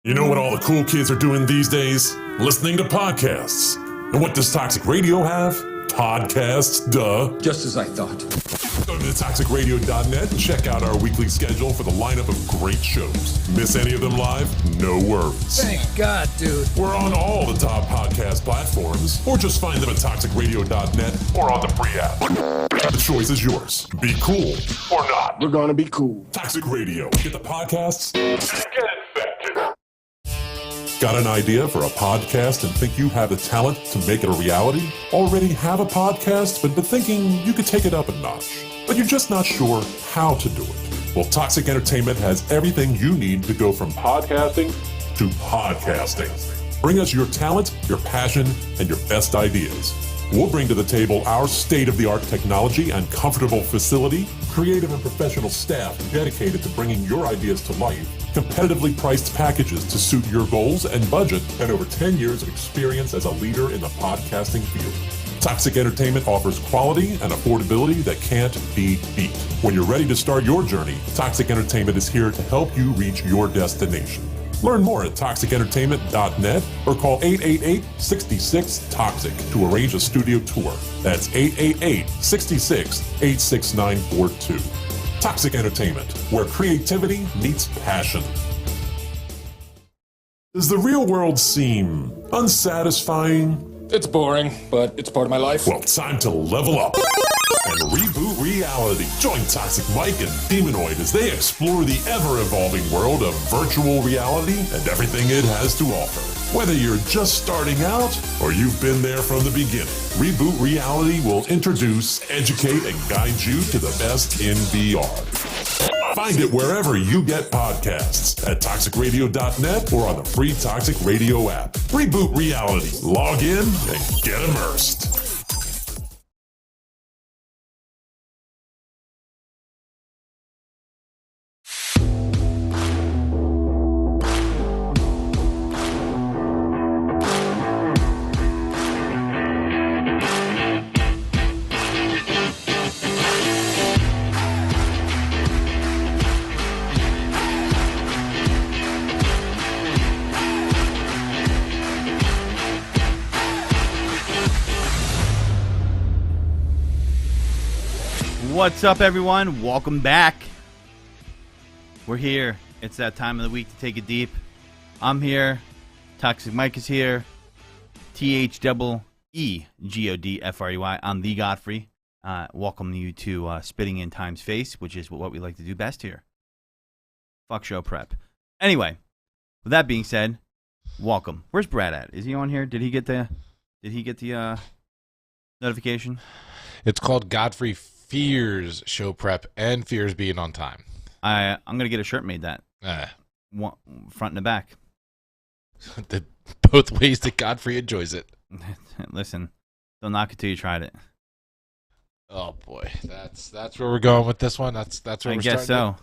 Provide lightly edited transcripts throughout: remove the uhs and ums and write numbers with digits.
You know what all the cool kids are doing these days? Listening to podcasts. And what does Toxic Radio have? Podcasts, duh. Just as I thought. Go to thetoxicradio.net and check out our weekly schedule for the lineup of great shows. Miss any of them live? No worries. Thank God, dude. We're on all the top podcast platforms, or just find them at toxicradio.net or on the free app. The choice is yours. Be cool or not. We're gonna be cool. Toxic Radio. Get the podcasts and get infected. Got an idea for a podcast and think you have the talent to make it a reality? Already have a podcast but been thinking you could take it up a notch, but you're just not sure how to do it? Well, Toxic Entertainment has everything you need to go from podcasting to podcasting. Bring us your talent, your passion, and your best ideas. We'll bring to the table our state-of-the-art technology and comfortable facility, creative and professional staff dedicated to bringing your ideas to life, competitively priced packages to suit your goals and budget, and over 10 years of experience as a leader in the podcasting field. Toxic Entertainment offers quality and affordability that can't be beat. When you're ready to start your journey, Toxic Entertainment is here to help you reach your destination. Learn more at toxicentertainment.net or call 888-66-TOXIC to arrange a studio tour. That's 888-66-86942. Toxic Entertainment, where creativity meets passion. Does the real world seem unsatisfying? It's boring, but it's part of my life. Well, time to level up and reboot reality. Join Toxic Mike and Demonoid as they explore the ever-evolving world of virtual reality and everything it has to offer. Whether you're just starting out or you've been there from the beginning, Reboot Reality will introduce, educate, and guide you to the best in VR. Find it wherever you get podcasts, at toxicradio.net or on the free Toxic Radio app. Reboot Reality. Log in and get immersed. What's up, everyone? Welcome back. We're here. It's that time of the week to take it deep. I'm here. Toxic Mike is here. THEEGODFREY. I'm the Godfrey. Welcome you to Spitting in Time's Face, which is what we like to do best here. Fuck show prep. Anyway, with that being said, welcome. Where's Brad at? Is he on here? Did he get the notification? It's called Godfrey Fears Show Prep and Fears Being on Time. I'm going to get a shirt made that. Front and the back. Both ways that Godfrey enjoys it. Listen, don't knock it till you tried it. Oh boy, that's where we're going with this one. That's where we're starting.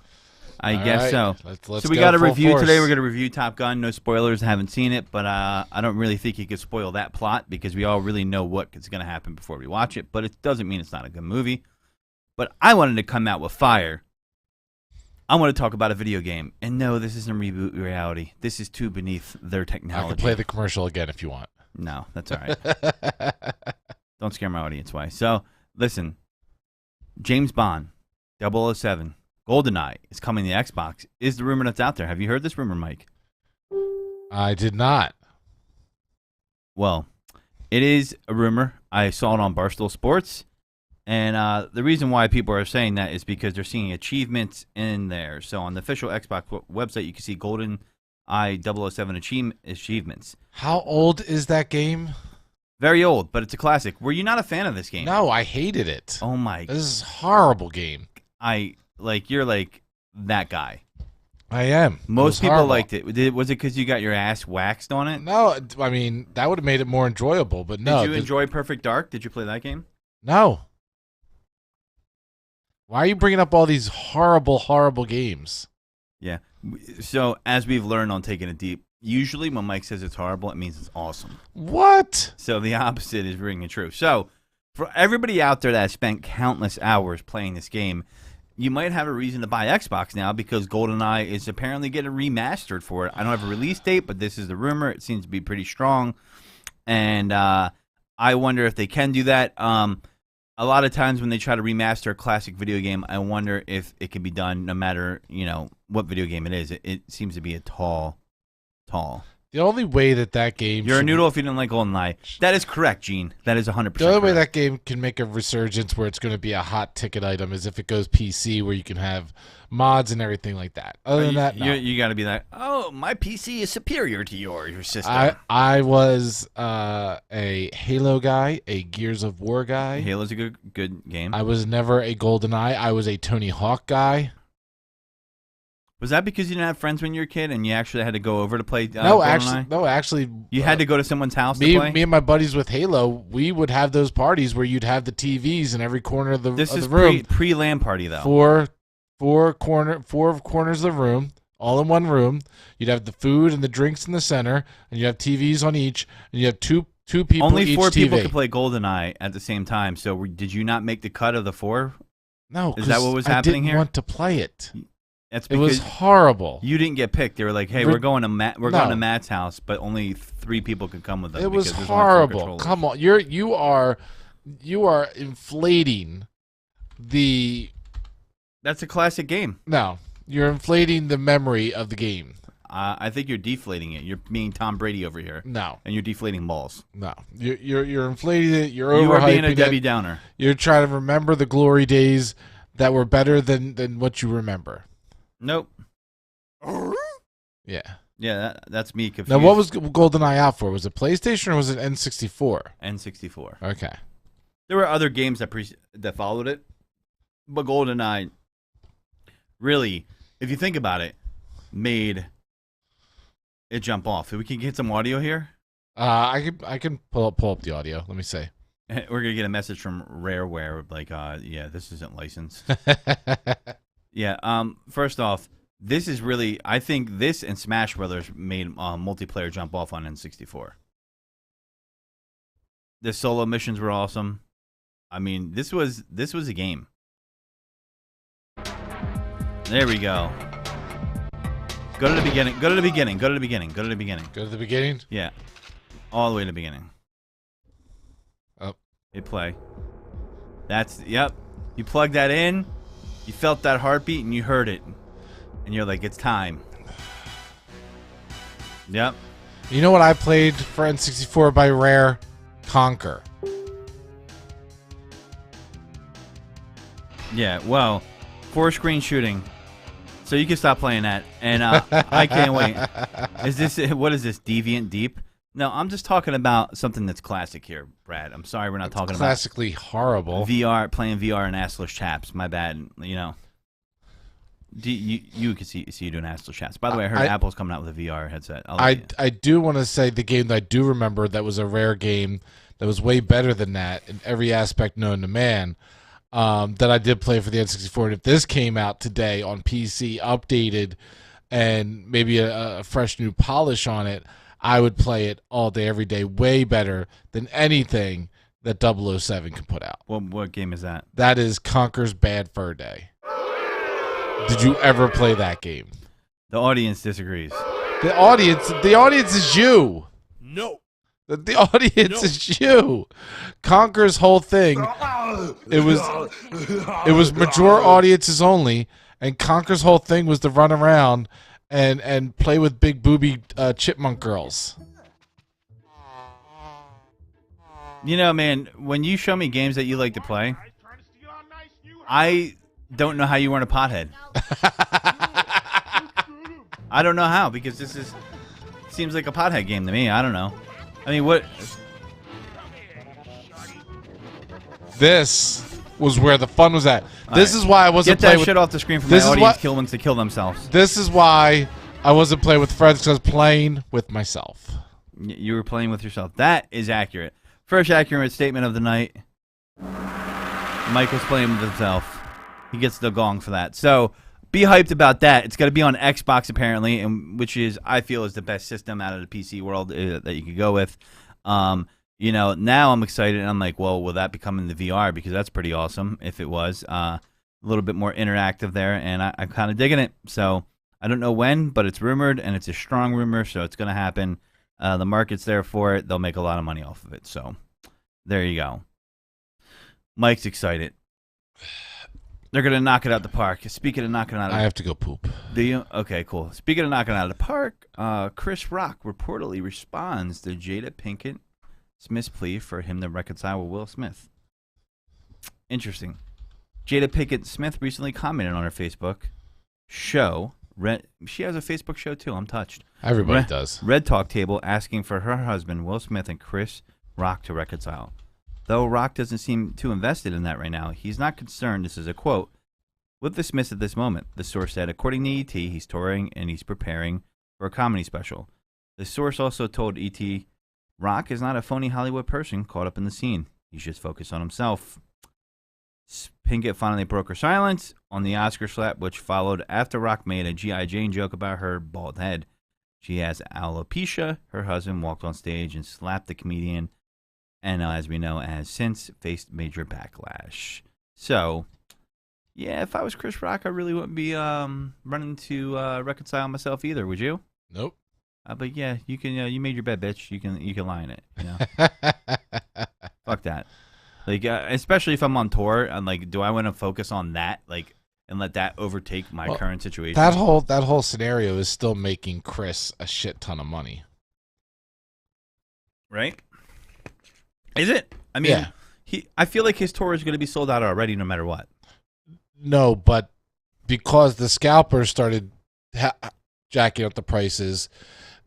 I guess so. Let's so we got a review today. We're going to review Top Gun. No spoilers. I haven't seen it, but I don't really think you could spoil that plot because we all really know what is going to happen before we watch it. But it doesn't mean it's not a good movie. But I wanted to come out with fire. I want to talk about a video game. And no, this isn't Reboot Reality. This is too beneath their technology. I can play the commercial again if you want. No, that's all right. Don't scare my audience, why? So, listen. James Bond, 007, GoldenEye is coming to Xbox. Is the rumor that's out there. Have you heard this rumor, Mike? I did not. Well, it is a rumor. I saw it on Barstool Sports. And the reason why people are saying that is because they're seeing achievements in there. So on the official Xbox website, you can see GoldenEye 007 achievements. How old is that game? Very old, but it's a classic. Were you not a fan of this game? No, I hated it. Oh my! This is a horrible game. You're like that guy. I am. Most people horrible. liked it. Was it because you got your ass waxed on it? No, I mean that would have made it more enjoyable. But no. Did you enjoy Perfect Dark? Did you play that game? No. Why are you bringing up all these horrible, horrible games? Yeah. So, as we've learned on Taking It Deep, usually when Mike says it's horrible, it means it's awesome. What? So, the opposite is ringing true. So, for everybody out there that has spent countless hours playing this game, you might have a reason to buy Xbox now because GoldenEye is apparently getting remastered for it. I don't have a release date, but this is the rumor. It seems to be pretty strong. And I wonder if they can do that. A lot of times when they try to remaster a classic video game, I wonder if it can be done no matter, what video game it is. It seems to be a tall. The only way that game... You're a noodle if you didn't like GoldenEye. That is correct, Gene. That is 100% The only way correct. that game can make a resurgence where it's going to be a hot ticket item is if it goes PC, where you can have mods and everything like that. Other than that, no. You got to be like, oh, my PC is superior to your system. I was a Halo guy, a Gears of War guy. Halo's a good game. I was never a GoldenEye. I was a Tony Hawk guy. Was that because you didn't have friends when you were a kid and you actually had to go over to play No, GoldenEye? actually. You had to go to someone's house to play? Me and my buddies with Halo, we would have those parties where you'd have the TVs in every corner of the room. This is pre-LAN party, though. Four corners of the room, all in one room. You'd have the food and the drinks in the center, and you have TVs on each, and you have two people Only each 4 people TV. could play GoldenEye at the same time, so did you not make the cut of the 4? No, is that what was happening I didn't here? want to play it. That's It because was horrible. you didn't get picked. They were like, "Hey, we're going to Matt's house, but only 3 people could come with us." It was because there's only 4 horrible. controllers." Come on, you are inflating the. That's a classic game. No, you're inflating the memory of the game. I think you're deflating it. You're being Tom Brady over here. No, and you're deflating balls. No, you're inflating it. You're overhyping. You are being a it. Debbie Downer. You're trying to remember the glory days that were better than what you remember. Nope. Yeah. Yeah, that's me confused. Now, what was GoldenEye out for? Was it PlayStation or was it N64? N64. Okay. There were other games that followed it, but GoldenEye really, if you think about it, made it jump off. If we can get some audio here. I can pull up the audio. Let me see. We're gonna get a message from Rareware like, yeah, this isn't licensed. Yeah. First off, this is really, I think this and Smash Brothers made multiplayer jump off on N64. The solo missions were awesome. I mean, this was a game. There we go. Go to the beginning. Go to the beginning. Go to the beginning. Go to the beginning. Go to the beginning? Yeah. All the way to the beginning. Oh. Hit play. Yep. You plug that in, you felt that heartbeat, and you heard it. And you're like, it's time. Yep. You know what I played for N64 by Rare? Conquer. Yeah, well, 4-screen shooting. So you can stop playing that. And I can't wait. What is this, Deviant Deep? No, I'm just talking about something that's classic here, Brad. I'm sorry we're not talking classically about horrible. playing VR and assless chaps. My bad. You can see you doing assless chaps. By the way, I heard Apple's coming out with a VR headset. I do want to say the game that I do remember that was a Rare game that was way better than that in every aspect known to man, that I did play for the N64. And if this came out today on PC, updated, and maybe a fresh new polish on it, I would play it all day, every day, way better than anything that 007 can put out. What game is that? That is Conker's Bad Fur Day. Did you ever play that game? The audience disagrees. The audience is you. No. The audience is you. Conker's whole thing, it was mature audiences only, and Conker's whole thing was to run around and play with big booby chipmunk girls. Man, when you show me games that you like to play, I don't know how you weren't a pothead. I don't know how, because this seems like a pothead game to me. I don't know. I mean, what? This was where the fun was at. This is why I wasn't playing. Get that with, shit off the screen for my audience wants to kill themselves. This is why I wasn't playing with friends, because I was playing with myself. You were playing with yourself. That is accurate. First accurate statement of the night. Mike was playing with himself. He gets the gong for that. So be hyped about that. It's going to be on Xbox apparently, and which is, I feel, is the best system out of the PC world that you could go with. Now I'm excited, and I'm like, well, will that be coming to VR? Because that's pretty awesome if it was. a little bit more interactive there, and I'm kind of digging it. So I don't know when, but it's rumored, and it's a strong rumor, so it's going to happen. The market's there for it. They'll make a lot of money off of it. So there you go. Mike's excited. They're going to knock it out the park. Speaking of knocking it out, I have to go poop. do you? Okay, cool. Speaking of knocking it out of the park, Chris Rock reportedly responds to Jada Pinkett Smith's plea for him to reconcile with Will Smith. Interesting. Jada Pinkett Smith recently commented on her Facebook show. She has a Facebook show too. I'm touched. Everybody does. Red Talk Table, asking for her husband Will Smith and Chris Rock to reconcile. Though Rock doesn't seem too invested in that right now, he's not concerned, this is a quote, with the Smiths at this moment. The source said, according to E.T., he's touring and he's preparing for a comedy special. The source also told E.T., Rock is not a phony Hollywood person caught up in the scene. He's just focused on himself. Pinkett finally broke her silence on the Oscar slap, which followed after Rock made a G.I. Jane joke about her bald head. She has alopecia. Her husband walked on stage and slapped the comedian, and as we know, has since faced major backlash. So, yeah, if I was Chris Rock, I really wouldn't be running to reconcile myself either. Would you? Nope. But yeah, you can. You made your bed, bitch. You can lie in it. You know? Fuck that. Like, especially if I'm on tour, and like, do I want to focus on that, like, and let that overtake my current situation? That whole scenario is still making Chris a shit ton of money, right? Is it? I mean, yeah. I feel like his tour is going to be sold out already, no matter what. No, but because the scalpers started jacking up the prices,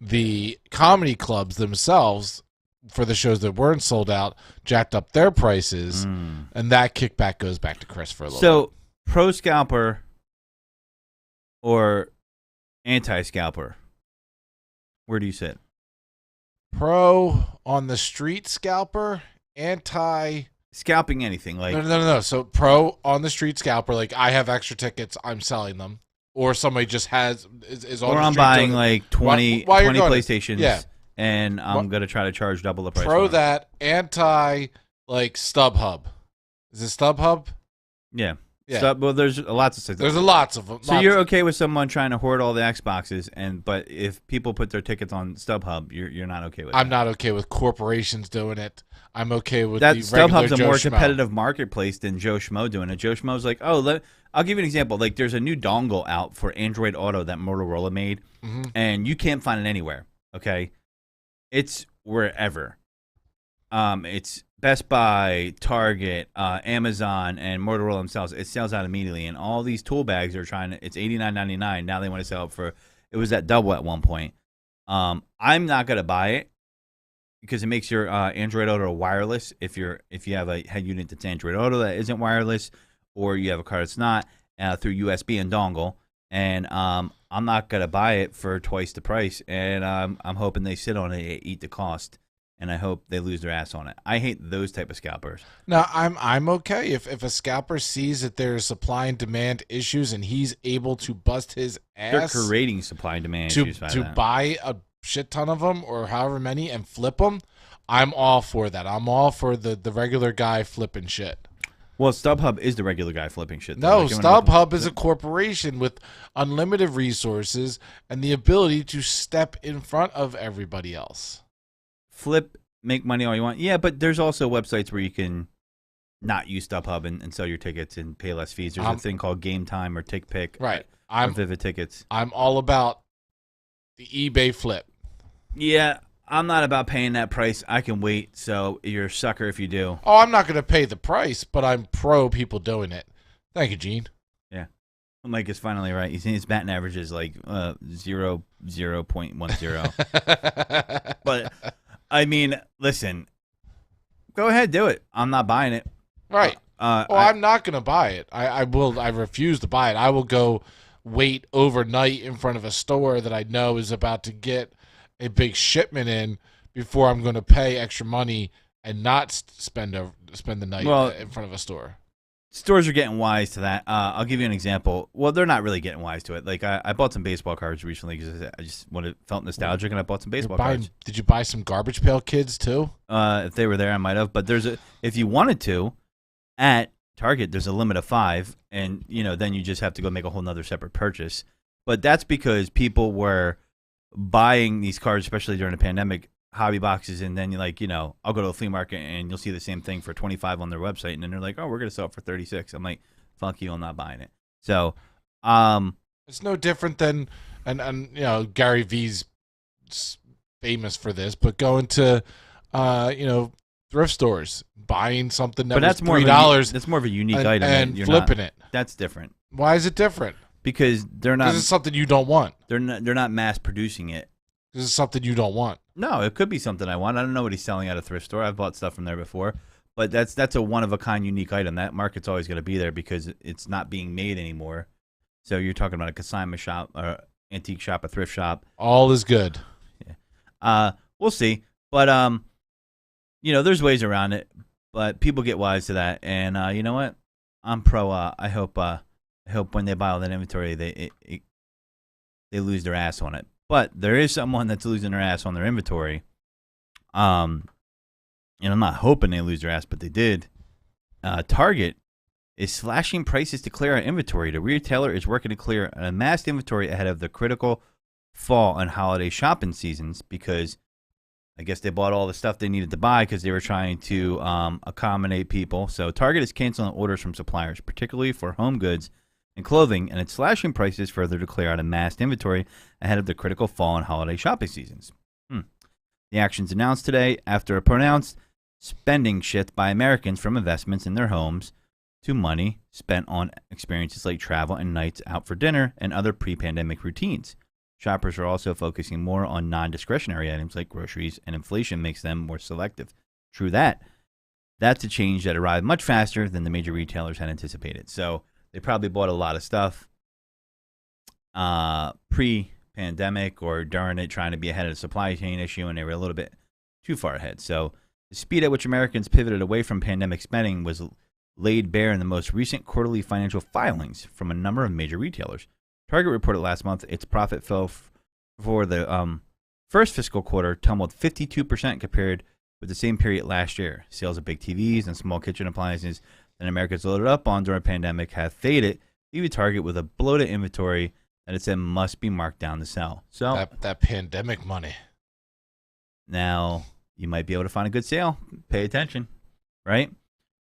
the comedy clubs themselves, for the shows that weren't sold out, jacked up their prices, and that kickback goes back to Chris for a little bit. So, pro scalper or anti scalper? Where do you sit? Pro on the street scalper, anti Scalping anything, like no. So pro on the street scalper, like I have extra tickets, I'm selling them, or somebody just is on. Or the I'm street buying doing like 20 PlayStations, yeah, and I'm gonna try to charge double the price. Pro for them. that, anti like StubHub. Is it StubHub? Yeah. Yeah. So, well, there's lots of stuff. There's lots of them. So you're okay with someone trying to hoard all the Xboxes, but if people put their tickets on StubHub, you're not okay with. I'm that. not okay with corporations doing it. I'm okay with that. The regular StubHub's a Joe more Schmo. competitive marketplace than Joe Schmo doing it. Joe Schmo's like, oh, I'll give you an example. Like, there's a new dongle out for Android Auto that Motorola made, and you can't find it anywhere. Okay, it's wherever. It's Best Buy, Target, Amazon, and Motorola themselves. It sells out immediately, and all these tool bags are trying to. It's $89.99. Now they want to sell it for. It was at double at one point. I'm not gonna buy it because it makes your Android Auto wireless. If you have a head unit that's Android Auto that isn't wireless, or you have a car that's not through USB and dongle, and I'm not gonna buy it for twice the price. And I'm hoping they sit on it, eat the cost. And I hope they lose their ass on it. I hate those type of scalpers. No, I'm okay if a scalper sees that there's supply and demand issues and he's able to bust his ass. They're creating supply and demand issues by to that. buy a shit ton of them or however many and flip them. I'm all for that. I'm all for the regular guy flipping shit. Well, StubHub is the regular guy flipping shit. Though. No, StubHub is a corporation with unlimited resources and the ability to step in front of everybody else. Flip, make money all you want. Yeah, but there's also websites where you can not use StubHub and sell your tickets and pay less fees. There's a thing called Game Time or TickPick. Right. Or Vivid Tickets. I'm all about the eBay flip. Yeah, I'm not about paying that price. I can wait, so you're a sucker if you do. Oh, I'm not going to pay the price, but I'm pro people doing it. Thank you, Gene. Yeah. Mike is finally right. He's seen his batting average is like 0.10. But... I mean, listen, go ahead, do it. I'm not buying it. Right. I'm not going to buy it. I refuse to buy it. I will go wait overnight in front of a store that I know is about to get a big shipment in before I'm going to pay extra money and not spend the night in front of a store. Stores are getting wise to that. I'll give you an example. Well, they're not really getting wise to it. Like I bought some baseball cards recently because I just felt nostalgic, and I bought some baseball cards. Did you buy some Garbage Pail Kids too? If they were there, I might have. But if you wanted to, at Target, there's a limit of 5, and then you just have to go make a whole nother separate purchase. But that's because people were buying these cards, especially during the pandemic, hobby boxes, and then I'll go to a flea market and you'll see the same thing for 25 on their website, and then they're like, oh, we're gonna sell it for 36. I'm like, fuck you, I'm not buying it. So, it's no different than and Gary V's famous for this, but going to thrift stores, buying something that was $3. That's more of a unique item, and flipping it. That's different. Why is it different? Because they're not. Because it's something you don't want. They're not mass producing it. This is something you don't want. No, it could be something I want. I don't know what he's selling at a thrift store. I've bought stuff from there before, but that's a one of a kind, unique item. That market's always going to be there because it's not being made anymore. So you're talking about a consignment shop, or antique shop, a thrift shop. All is good. Yeah. We'll see, but there's ways around it. But people get wise to that, and you know what? I'm pro. I hope when they buy all that inventory, they lose their ass on it. But there is someone that's losing their ass on their inventory. And I'm not hoping they lose their ass, but they did. Target is slashing prices to clear out inventory. The retailer is working to clear amassed inventory ahead of the critical fall and holiday shopping seasons because I guess they bought all the stuff they needed to buy because they were trying to accommodate people. So Target is canceling orders from suppliers, particularly for home goods and clothing, and it's slashing prices further to clear out amassed inventory ahead of the critical fall and holiday shopping seasons. The actions announced today after a pronounced spending shift by Americans from investments in their homes to money spent on experiences like travel and nights out for dinner and other pre-pandemic routines. Shoppers are also focusing more on non-discretionary items like groceries, and inflation makes them more selective. True that. That's a change that arrived much faster than the major retailers had anticipated. So they probably bought a lot of stuff pre-pandemic or during it, trying to be ahead of the supply chain issue, and they were a little bit too far ahead. So the speed at which Americans pivoted away from pandemic spending was laid bare in the most recent quarterly financial filings from a number of major retailers. Target reported last month its profit fell for the first fiscal quarter tumbled 52% compared with the same period last year. Sales of big TVs and small kitchen appliances that Americans loaded up on during the pandemic have faded, leaving Target with a bloated inventory that it said must be marked down to sell. So that pandemic money. Now you might be able to find a good sale. Pay attention, right?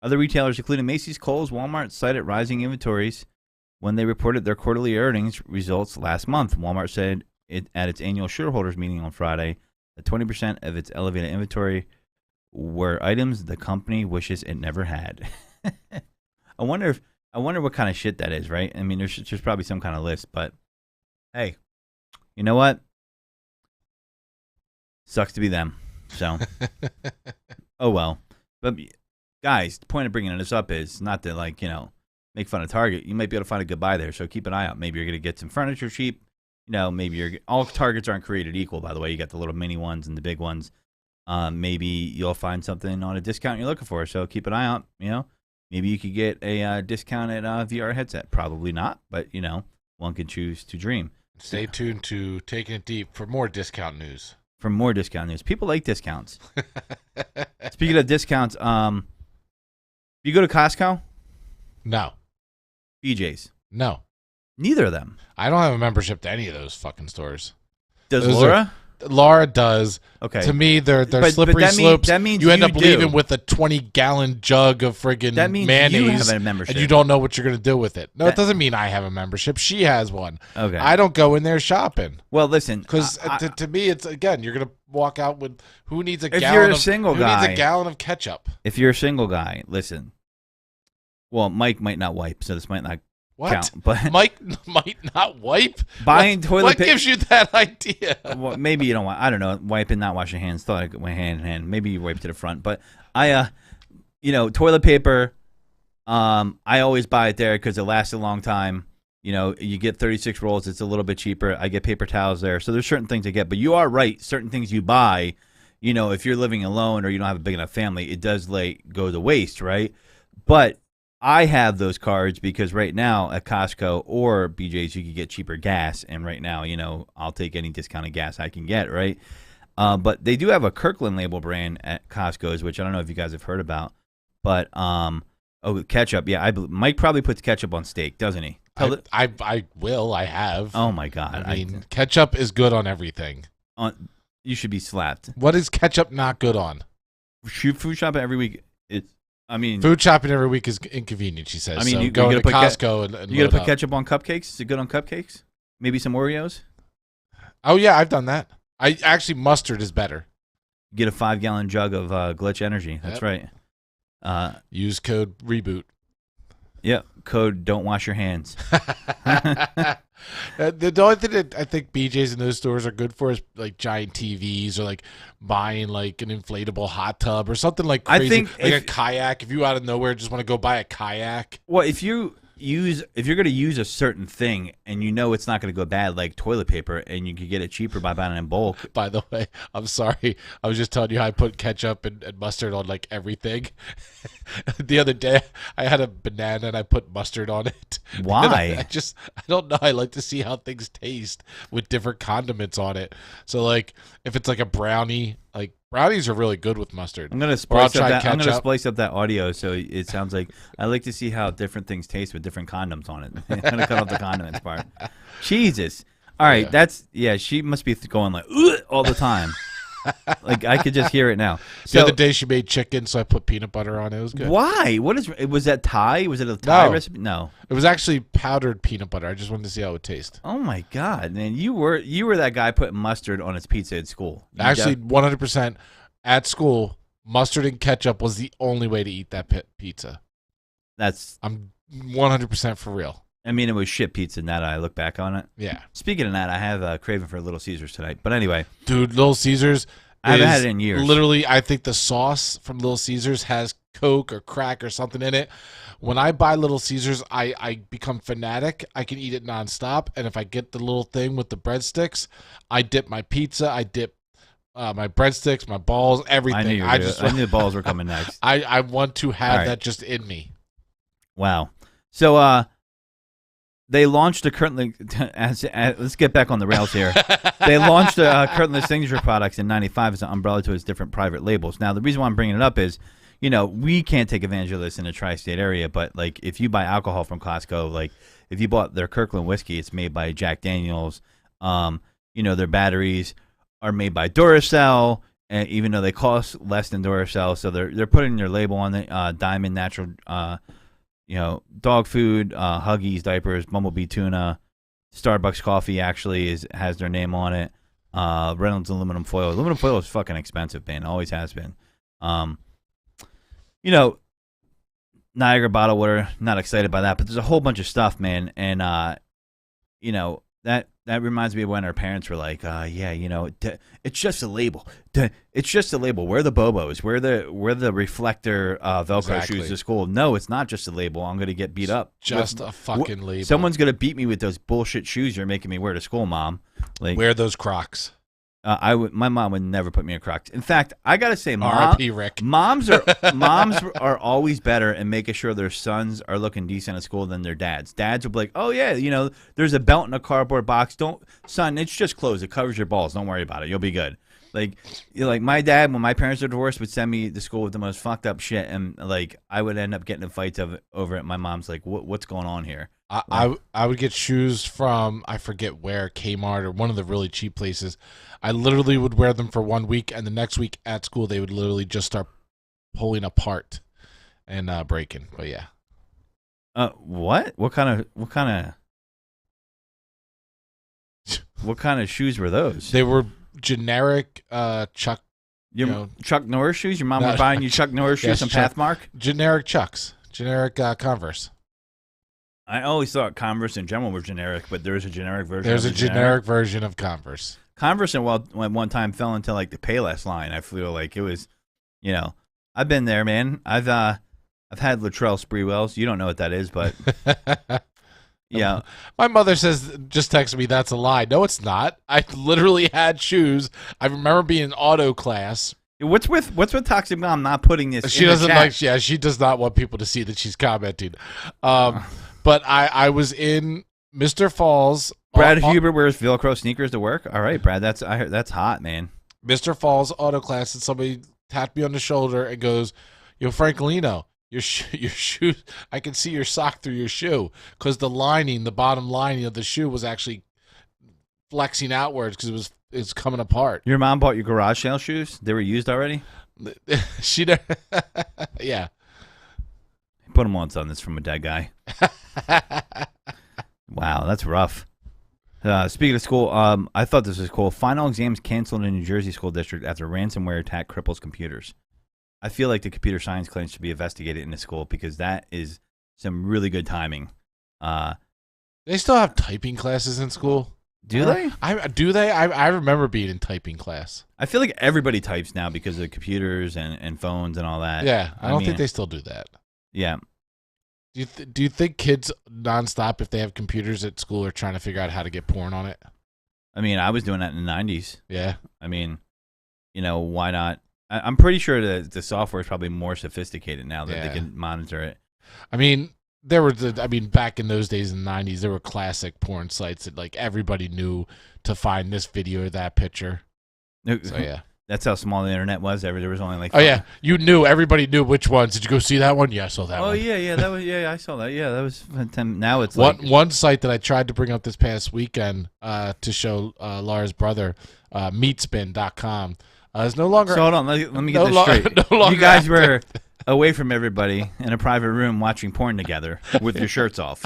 Other retailers, including Macy's, Kohl's, Walmart, cited rising inventories when they reported their quarterly earnings results last month. Walmart said at its annual shareholders meeting on Friday that 20% of its elevated inventory were items the company wishes it never had. I wonder what kind of shit that is, right? I mean, there's probably some kind of list, but hey, you know what? Sucks to be them. So, oh well. But guys, the point of bringing this up is not to make fun of Target. You might be able to find a good buy there, so keep an eye out. Maybe you're going to get some furniture cheap. Maybe all Targets aren't created equal, by the way. You got the little mini ones and the big ones. Maybe you'll find something on a discount you're looking for, so keep an eye out. Maybe you could get a discounted VR headset. Probably not, but one can choose to dream. Stay tuned to Taking It Deep for more discount news. For more discount news. People like discounts. Speaking of discounts, you go to Costco? No. BJ's? No. Neither of them. I don't have a membership to any of those fucking stores. Does Laura? Laura does. Okay. To me, they're slippery slopes. That means you end up do. leaving with a 20-gallon jug of friggin' that means mayonnaise, you have a membership. and you don't know what you're going to do with it. No, it doesn't mean I have a membership. She has one. Okay. I don't go in there shopping. Well, listen, because to me, it's again, you're going to walk out with who needs a if gallon? You're a of, single who guy, needs a gallon of ketchup? If you're a single guy, listen. Well, Mike might not wipe, so this might not count. But Mike might not wipe. Buying toilet What paper gives you that idea? Well, maybe you don't want. I don't know. Wipe and not wash your hands. Thought I went hand in hand. Maybe you wipe to the front, but toilet paper. I always buy it there because it lasts a long time. You get 36 rolls. It's a little bit cheaper. I get paper towels there. So there's certain things I get. But you are right. Certain things you buy, if you're living alone or you don't have a big enough family, it does go to waste, right? But I have those cards because right now at Costco or BJ's you can get cheaper gas, and right now I'll take any discounted gas I can get, right? But they do have a Kirkland label brand at Costco's, which I don't know if you guys have heard about, but Oh, ketchup. Yeah, Mike probably puts ketchup on steak, doesn't he? I will. I have. Oh my God! I mean, ketchup is good on everything. You should be slapped. What is ketchup not good on? Food shopping every week. Food shopping every week is inconvenient. She says. I mean, so you go to Costco and you got to put ketchup on cupcakes. Is it good on cupcakes? Maybe some Oreos. Oh yeah, I've done that. Mustard is better. Get a 5-gallon jug of Glitch Energy. That's right. Use code REBOOT. Yep. Code don't wash your hands. The only thing that I think BJ's in those stores are good for is like giant TVs or like buying like an inflatable hot tub or something like crazy. I think like a kayak. If you out of nowhere just want to go buy a kayak. Well, if you're going to use a certain thing and you know it's not going to go bad, like toilet paper, and you can get it cheaper by buying it in bulk. By the way, I'm sorry. I was just telling you how I put ketchup and mustard on like everything. The other day, I had a banana and I put mustard on it. Why? I don't know. I like to see how things taste with different condiments on it. So like if it's like a brownie, like brownies are really good with mustard. I'm gonna splice up that audio so it sounds like I like to see how different things taste with different condoms on it. I'm gonna cut off the condiments part. Jesus. All right, she must be going like all the time. Like I could just hear it now. The other day she made chicken, so I put peanut butter on it. It was good. Why? Was that Thai? Was it a Thai recipe? No. It was actually powdered peanut butter. I just wanted to see how it would taste. Oh my God, man! You were that guy putting mustard on his pizza at school. Actually, 100% at school, mustard and ketchup was the only way to eat that pizza. I'm 100% for real. I mean, it was shit pizza now that I look back on it. Yeah. Speaking of that, I have a craving for Little Caesars tonight. But anyway. Dude, Little Caesars. I haven't had it in years. Literally, I think the sauce from Little Caesars has Coke or crack or something in it. When I buy Little Caesars, I become fanatic. I can eat it nonstop. And if I get the little thing with the breadsticks, I dip my pizza. I dip my breadsticks, my balls, everything. I knew the balls were coming next. I want to have that just in me. Wow. So, they launched a currently let's get back on the rails here. They launched currently signature products in '95 as an umbrella to its different private labels. Now, the reason why I'm bringing it up is, we can't take advantage of this in the tri-state area, but like if you buy alcohol from Costco, like if you bought their Kirkland whiskey, it's made by Jack Daniels. Their batteries are made by Duracell, and even though they cost less than Duracell, so they're putting their label on the Diamond Natural. Dog food, Huggies, diapers, Bumblebee tuna, Starbucks coffee actually has their name on it. Reynolds aluminum foil. Aluminum foil is fucking expensive, man. Always has been. Niagara bottled water, not excited by that, but there's a whole bunch of stuff, man. And that reminds me of when our parents were like, it's just a label. It's just a label. We're the Bobos. We're the reflector Velcro shoes to school. No, it's not just a label. I'm going to get beat up. Just a fucking label. Someone's going to beat me with those bullshit shoes you're making me wear to school, Mom. Like, wear those Crocs. My mom would never put me in Crocs. In fact, I gotta say, R.I.P. Rick. Moms are always better in making sure their sons are looking decent at school than their dads. Dads will be like, "Oh yeah, there's a belt in a cardboard box. Son, it's just clothes. It covers your balls. Don't worry about it. You'll be good." Like my dad, when my parents were divorced, would send me to school with the most fucked up shit, and like I would end up getting in fights over it. My mom's like, "What's going on here?" I would get shoes from, I forget where, Kmart or one of the really cheap places. I literally would wear them for 1 week, and the next week at school they would literally just start pulling apart and breaking. But yeah. What? What kind of shoes were those? They were generic Chuck. Chuck Norris shoes. Your mom was buying you Chuck Norris shoes and Pathmark. Generic Chucks. Generic Converse. I always thought Converse in general were generic, but there's a generic version. There's a generic version of Converse. Converse at one time fell into like the Payless line. I feel like it was, I've been there, man. I've had Latrell Sprewells. You don't know what that is, but yeah. My mother just texted me, that's a lie. No, it's not. I literally had shoes. I remember being in auto class. What's with Toxic Mom not putting this? She doesn't like. Yeah, she does not want people to see that she's commenting. But I was in Mr. Falls. Brad Hubert wears Velcro sneakers to work. All right, Brad, that's hot, man. Mr. Falls auto class, and somebody tapped me on the shoulder and goes, "Yo, Francolino, your shoe. I can see your sock through your shoe because the bottom lining of the shoe was actually flexing outwards because it's coming apart. Your mom bought your garage sale shoes? They were used already? Yeah. Put them on, son. That's from a dead guy. Wow, that's rough. Speaking of school, I thought this was cool. Final exams canceled in New Jersey school district after ransomware attack cripples computers. I feel like the computer science claims should be investigated in the school because that is some really good timing. They still have typing classes in school? Do they? Do they? I remember being in typing class. I feel like everybody types now because of computers and phones and all that. Yeah, I don't think they still do that. Yeah. Do you think kids nonstop, if they have computers at school, are trying to figure out how to get porn on it? I mean, I was doing that in the 90s. Yeah. I mean, why not? I'm pretty sure that the software is probably more sophisticated now that they can monitor it. I mean, back in those days in the 90s, there were classic porn sites that like everybody knew to find this video or that picture. So yeah. That's how small the internet was. There was only like. Oh yeah, everybody knew which ones. Did you go see that one? Yeah, I saw that one. Oh yeah, I saw that. Yeah, that was. Now it's one site that I tried to bring up this past weekend to show Laura's brother, meatspin.com. Is no longer. So hold on, let me get this straight. No longer you guys active. were away from everybody in a private room watching porn together with your shirts off.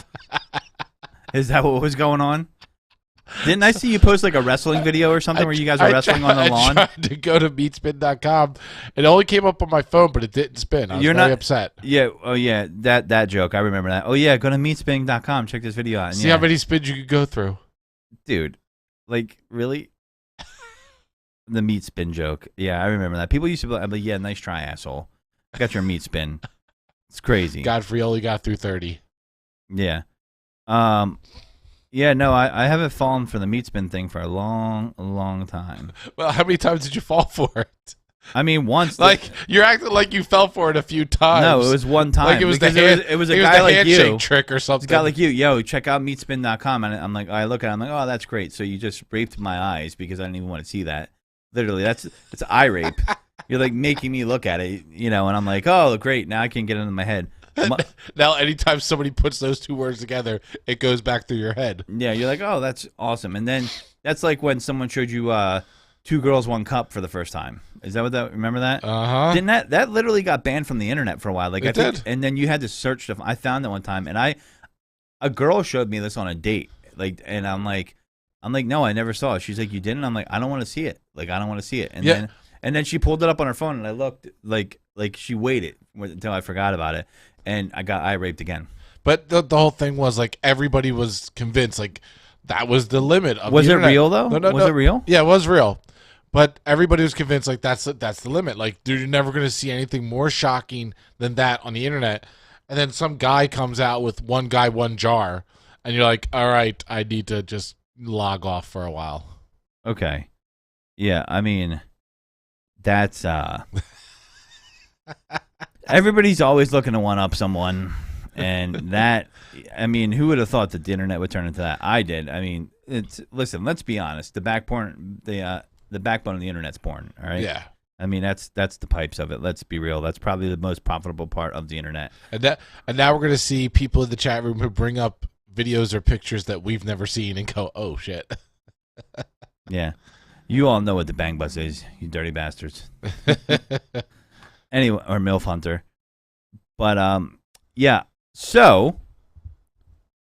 Is that what was going on? Didn't I see you post like a wrestling video or something where you guys were wrestling on the lawn? I tried to go to meatspin.com. It only came up on my phone, but it didn't spin. I was very upset. Yeah. Oh, yeah. That joke. I remember that. Oh, yeah. Go to meatspin.com. Check this video out. See how many spins you could go through. Dude. Like, really? The meat spin joke. Yeah, I remember that. People used to be like, yeah, nice try, asshole. Got your meat spin. It's crazy. Godfrey only got through 30. Yeah. Yeah, no, I haven't fallen for the meat spin thing for a long, long time. Well, how many times did you fall for it? I mean, once. You're acting like you fell for it a few times. No, it was one time. Like it was it was a guy like you. Trick or something. It's a guy like you. Yo, check out meatspin.com. And I'm like, I look at it, I'm like, oh, that's great. So you just raped my eyes because I didn't even want to see that. Literally, it's eye rape. You're like making me look at it, and I'm like, oh, great. Now I can get it into my head. Now, anytime somebody puts those two words together, it goes back through your head. Yeah, you're like, oh, that's awesome. And then that's like when someone showed you Two Girls, One Cup for the first time. Is that what that? Remember that? Uh-huh. Didn't that literally got banned from the internet for a while? Like it did. And then you had to search stuff. I found that one time, and a girl showed me this on a date. And I'm like, no, I never saw it. She's like, you didn't? I'm like, I don't want to see it. Like, I don't want to see it. And then she pulled it up on her phone, and I looked like she waited until I forgot about it. And I got eye raped again. But the whole thing was like everybody was convinced like that was the limit of was the it internet. real though? Was it real? Yeah, it was real. But everybody was convinced like that's the limit. Like, dude, you're never going to see anything more shocking than that on the internet. And then some guy comes out with one guy, one jar, and you're like, all right, I need to just log off for a while. Okay. Yeah, I mean, that's everybody's always looking to one up someone, and that, I mean, who would have thought that the internet would turn into that? I did. I mean, listen, let's be honest. The backbone of the internet's porn. All right. Yeah. I mean, that's the pipes of it. Let's be real. That's probably the most profitable part of the internet. And now we're gonna see people in the chat room who bring up videos or pictures that we've never seen and go, oh shit. Yeah. You all know what the bang bus is, you dirty bastards. Anyway, or MILF Hunter. But, yeah. So,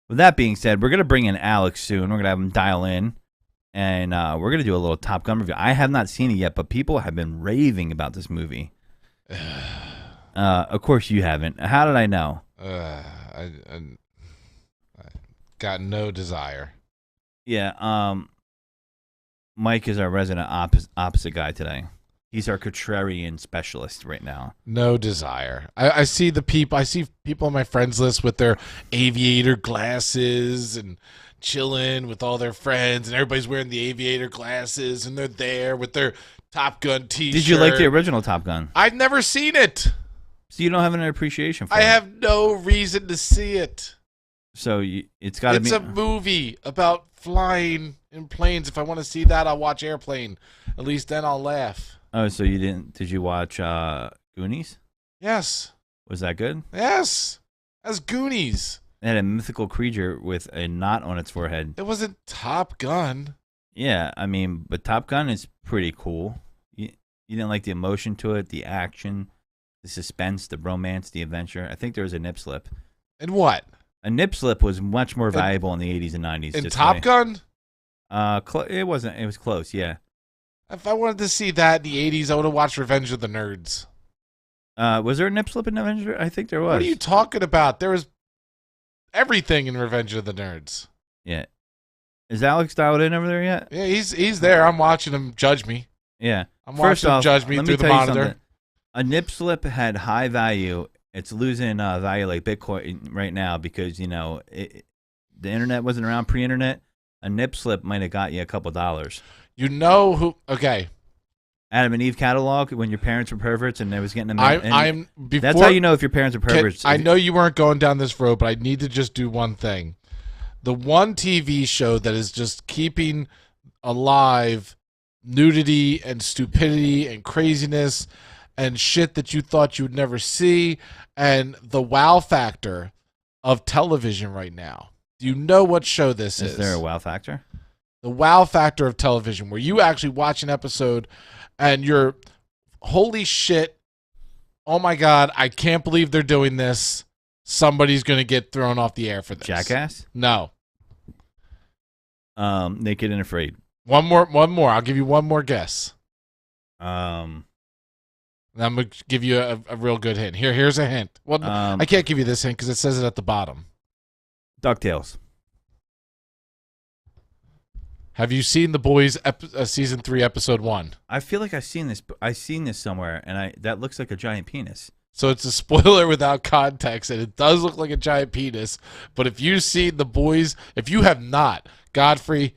with that being said, we're going to bring in Alex soon. We're going to have him dial in. And we're going to do a little Top Gun review. I have not seen it yet, but people have been raving about this movie. Of course you haven't. How did I know? I got no desire. Yeah, Mike is our resident opposite guy today. He's our contrarian specialist right now. No desire. I see people on my friends list with their aviator glasses and chilling with all their friends, and everybody's wearing the aviator glasses, and they're there with their Top Gun t-shirt. Did you like the original Top Gun? I've never seen it. So you don't have an appreciation for it? I have no reason to see it. So it's got to be... It's a movie about flying in planes. If I want to see that, I'll watch Airplane. At least then I'll laugh. Oh, so you didn't? Did you watch Goonies? Yes. Was that good? Yes. That's Goonies. It had a mythical creature with a knot on its forehead. It wasn't Top Gun. Yeah, I mean, but Top Gun is pretty cool. You didn't like the emotion to it, the action, the suspense, the romance, the adventure. I think there was a nip slip. And what? A nip slip was much more valuable in the 80s and 90s. In Top Gun? It wasn't. It was close, yeah. If I wanted to see that in the 80s, I would have watched Revenge of the Nerds. Was there a nip slip in Avenger? I think there was. What are you talking about? There was everything in Revenge of the Nerds. Yeah. Is Alex dialed in over there yet? Yeah, he's there. I'm watching him judge me. Yeah. I'm watching him judge me through the monitor. A nip slip had high value. It's losing value like Bitcoin right now because, the internet wasn't around pre-internet. A nip slip might have got you a couple dollars. You know who? Okay. Adam and Eve catalog when your parents were perverts and they was getting them. That's how you know if your parents are perverts. I know you weren't going down this road, but I need to just do one thing. The one TV show that is just keeping alive nudity and stupidity and craziness and shit that you thought you would never see and the wow factor of television right now. Do you know what show this is? Is there a wow factor? The wow factor of television, where you actually watch an episode and you're, holy shit, oh my God, I can't believe they're doing this. Somebody's going to get thrown off the air for this. Jackass? No. Naked and Afraid. One more. I'll give you one more guess. Um, And I'm going to give you a real good hint. Here's a hint. Well, I can't give you this hint because it says it at the bottom. DuckTales. Have you seen The Boys season 3 episode 1? I feel like I've seen this. I've seen this somewhere, and that looks like a giant penis. So it's a spoiler without context, and it does look like a giant penis. But if you've seen The Boys, if you have not, Godfrey,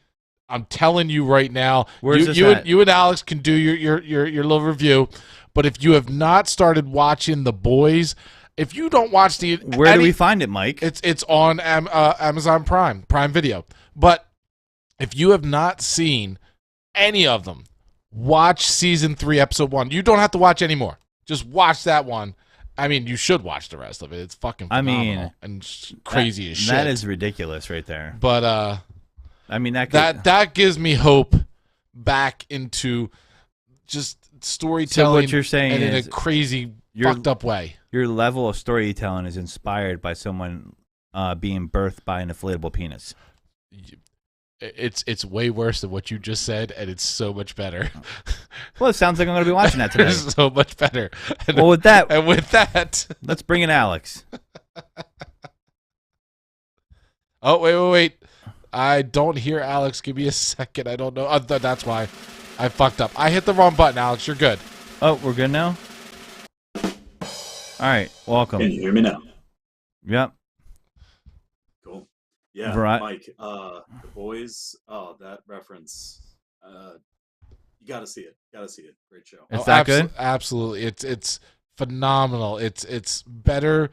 I'm telling you right now, you and Alex can do your little review. But if you have not started watching The Boys, if you don't watch where do we find it, Mike? It's on Amazon Prime Video. But if you have not seen any of them, watch season 3, episode 1. You don't have to watch any more. Just watch that one. I mean, you should watch the rest of it. It's fucking phenomenal and crazy as shit. That is ridiculous right there. But I mean that gives me hope back into just storytelling. So what you're saying and is in a crazy fucked up way. Your level of storytelling is inspired by someone being birthed by an inflatable penis. It's way worse than what you just said, and it's so much better. Well, it sounds like I'm going to be watching that today. It's so much better. And, well, with that, let's bring in Alex. Oh, wait. I don't hear Alex. Give me a second. I don't know. That's why I fucked up. I hit the wrong button, Alex. You're good. Oh, we're good now? All right. Welcome. Can you hear me now? Yep. Cool. Yeah, Mike, The Boys, that reference, you got to see it. Great show. Is that good? Absolutely. It's phenomenal. It's better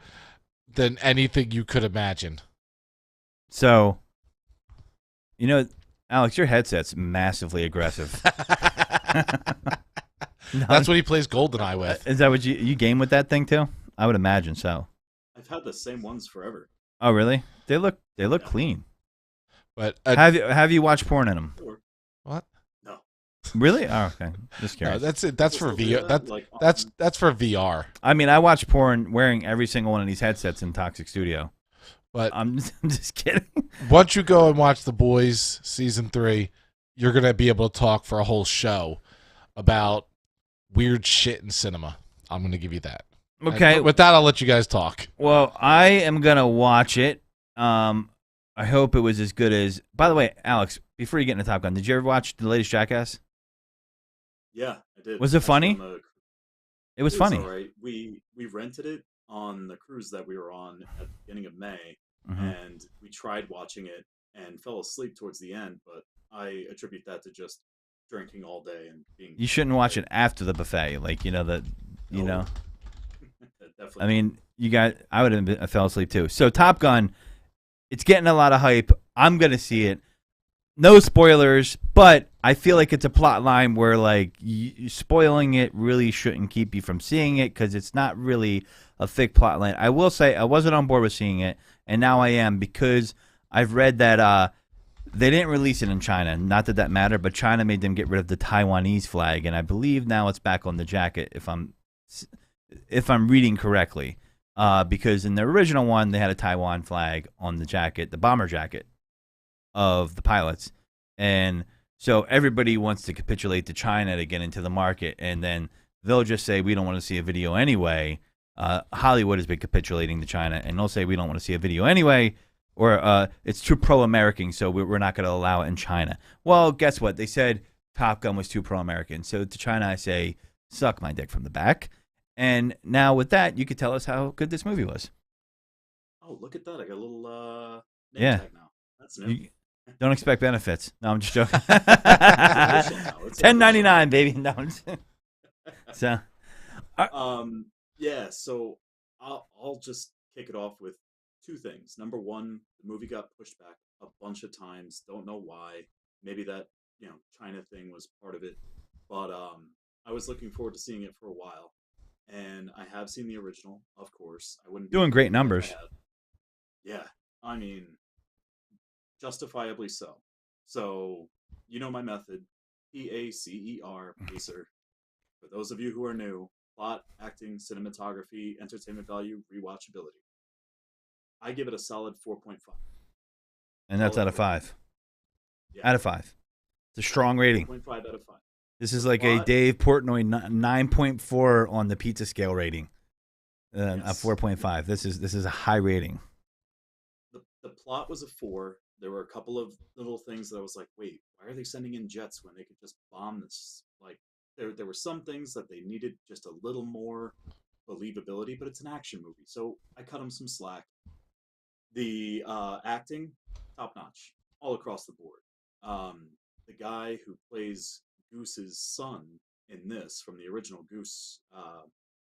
than anything you could imagine. So, Alex, your headset's massively aggressive. That's what he plays GoldenEye with. Is that what you game with that thing too? I would imagine so. I've had the same ones forever. Oh, really? They look clean. But have you watched porn in them? What? No. Really? Oh, okay. Just curious. No, that's it. That's for VR. That's for VR. I mean, I watch porn wearing every single one of these headsets in Toxic Studio. But I'm just kidding. Once you go and watch The Boys season 3, you're gonna be able to talk for a whole show about weird shit in cinema. I'm gonna give you that. Okay. With that, I'll let you guys talk. Well, I am gonna watch it. I hope it was as good as. By the way, Alex, before you get into Top Gun, did you ever watch the latest Jackass? Yeah, I did. Was it funny? It was funny. All right. We rented it on the cruise that we were on at the beginning of May, and we tried watching it and fell asleep towards the end. But I attribute that to just drinking all day and being. You shouldn't watch it after the buffet, like know. Definitely. I mean, I would have fell asleep too. So Top Gun, it's getting a lot of hype. I'm gonna see it. No spoilers, but I feel like it's a plot line where like spoiling it really shouldn't keep you from seeing it because it's not really a thick plot line. I will say I wasn't on board with seeing it, and now I am because I've read that they didn't release it in China. Not that mattered, but China made them get rid of the Taiwanese flag, and I believe now it's back on the jacket if I'm reading correctly. Because in the original one they had a Taiwan flag on the jacket, the bomber jacket of the pilots, and so everybody wants to capitulate to China to get into the market, and then they'll just say, we don't want to see a video anyway. Hollywood has been capitulating to China, and they'll say, we don't want to see a video anyway, or it's too pro-American, so we're not going to allow it in China. Well, guess what? They said Top Gun was too pro-American. So to China, I say, suck my dick from the back. And now with that, you could tell us how good this movie was. Oh, look at that. I got a little Yeah. tag now. That's new. Don't expect benefits. No, I'm just joking. It's official now. It's 10.99, baby. No, I'm just... So, yeah, so I'll just kick it off with two things. Number one, the movie got pushed back a bunch of times. Don't know why. Maybe that, China thing was part of it. But I was looking forward to seeing it for a while. And I have seen the original, of course. I wouldn't be doing great numbers. Yeah, I mean, justifiably so. So, you know my method. PACER, pacer. For those of you who are new, plot, acting, cinematography, entertainment value, rewatchability. I give it a solid 4.5. And that's out of 5. Yeah. Out of 5. It's a strong rating. 4.5 out of 5. This is like a Dave Portnoy 9.4 on the pizza scale rating. A 4.5. This is a high rating. The plot was a 4. There were a couple of little things that I was like, wait, why are they sending in jets when they could just bomb this? Like, there were some things that they needed just a little more believability, but it's an action movie, so I cut them some slack. The acting, top notch, all across the board. The guy who plays Goose's son in this from the original Goose.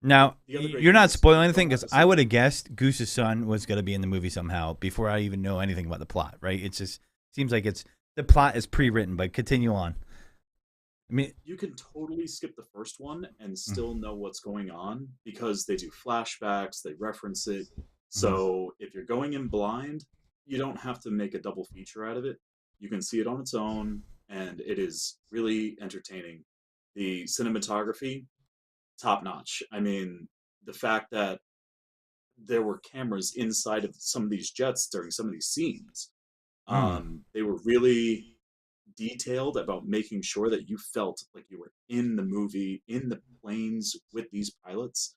Now, you're not spoiling anything because I would have guessed Goose's son was going to be in the movie somehow before I even know anything about the plot, right? It just seems like the plot is pre-written, but continue on. I mean, you can totally skip the first one and still know what's going on because they do flashbacks, they reference it. So if you're going in blind, you don't have to make a double feature out of it. You can see it on its own, and it is really entertaining. The cinematography, top notch. I mean, the fact that there were cameras inside of some of these jets during some of these scenes, they were really detailed about making sure that you felt like you were in the movie, in the planes with these pilots,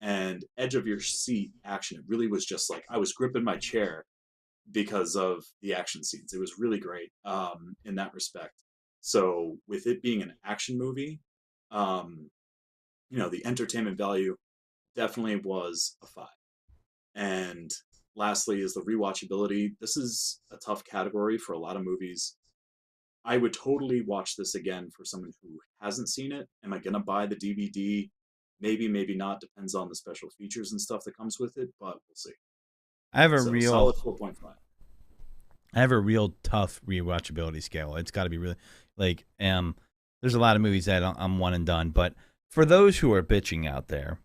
and edge of your seat action. It really was just like I was gripping my chair because of the action scenes. It was really great in that respect. So with it being an action movie, the entertainment value definitely was a 5. And lastly is the rewatchability. This is a tough category for a lot of movies. I would totally watch this again for someone who hasn't seen it. Am I going to buy the DVD? Maybe, maybe not. Depends on the special features and stuff that comes with it, but we'll see. I have a solid 4.5. I have a real tough rewatchability scale. It's got to be really like there's a lot of movies that I'm one and done, but for those who are bitching out there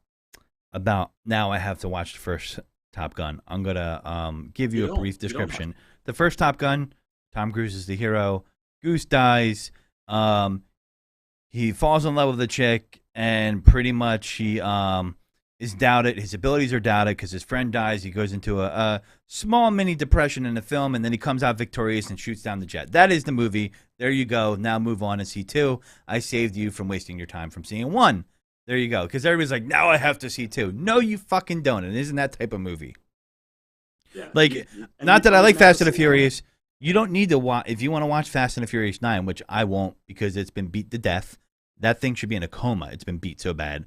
about now I have to watch the first Top Gun, I'm gonna give you a brief description. The first Top Gun, Tom Cruise is the hero. Goose dies. He falls in love with a chick, and pretty much he is doubted. His abilities are doubted because his friend dies. He goes into a small mini depression in the film, and then he comes out victorious and shoots down the jet. That is the movie. There you go. Now move on and see 2. I saved you from wasting your time from seeing 1. There you go. Because everybody's like, now I have to see 2. No, you fucking don't. It isn't that type of movie. Yeah. Like, not that I like Fast and the Furious. You don't need to watch. If you want to watch Fast and the Furious 9, which I won't because it's been beat to death. That thing should be in a coma. It's been beat so bad.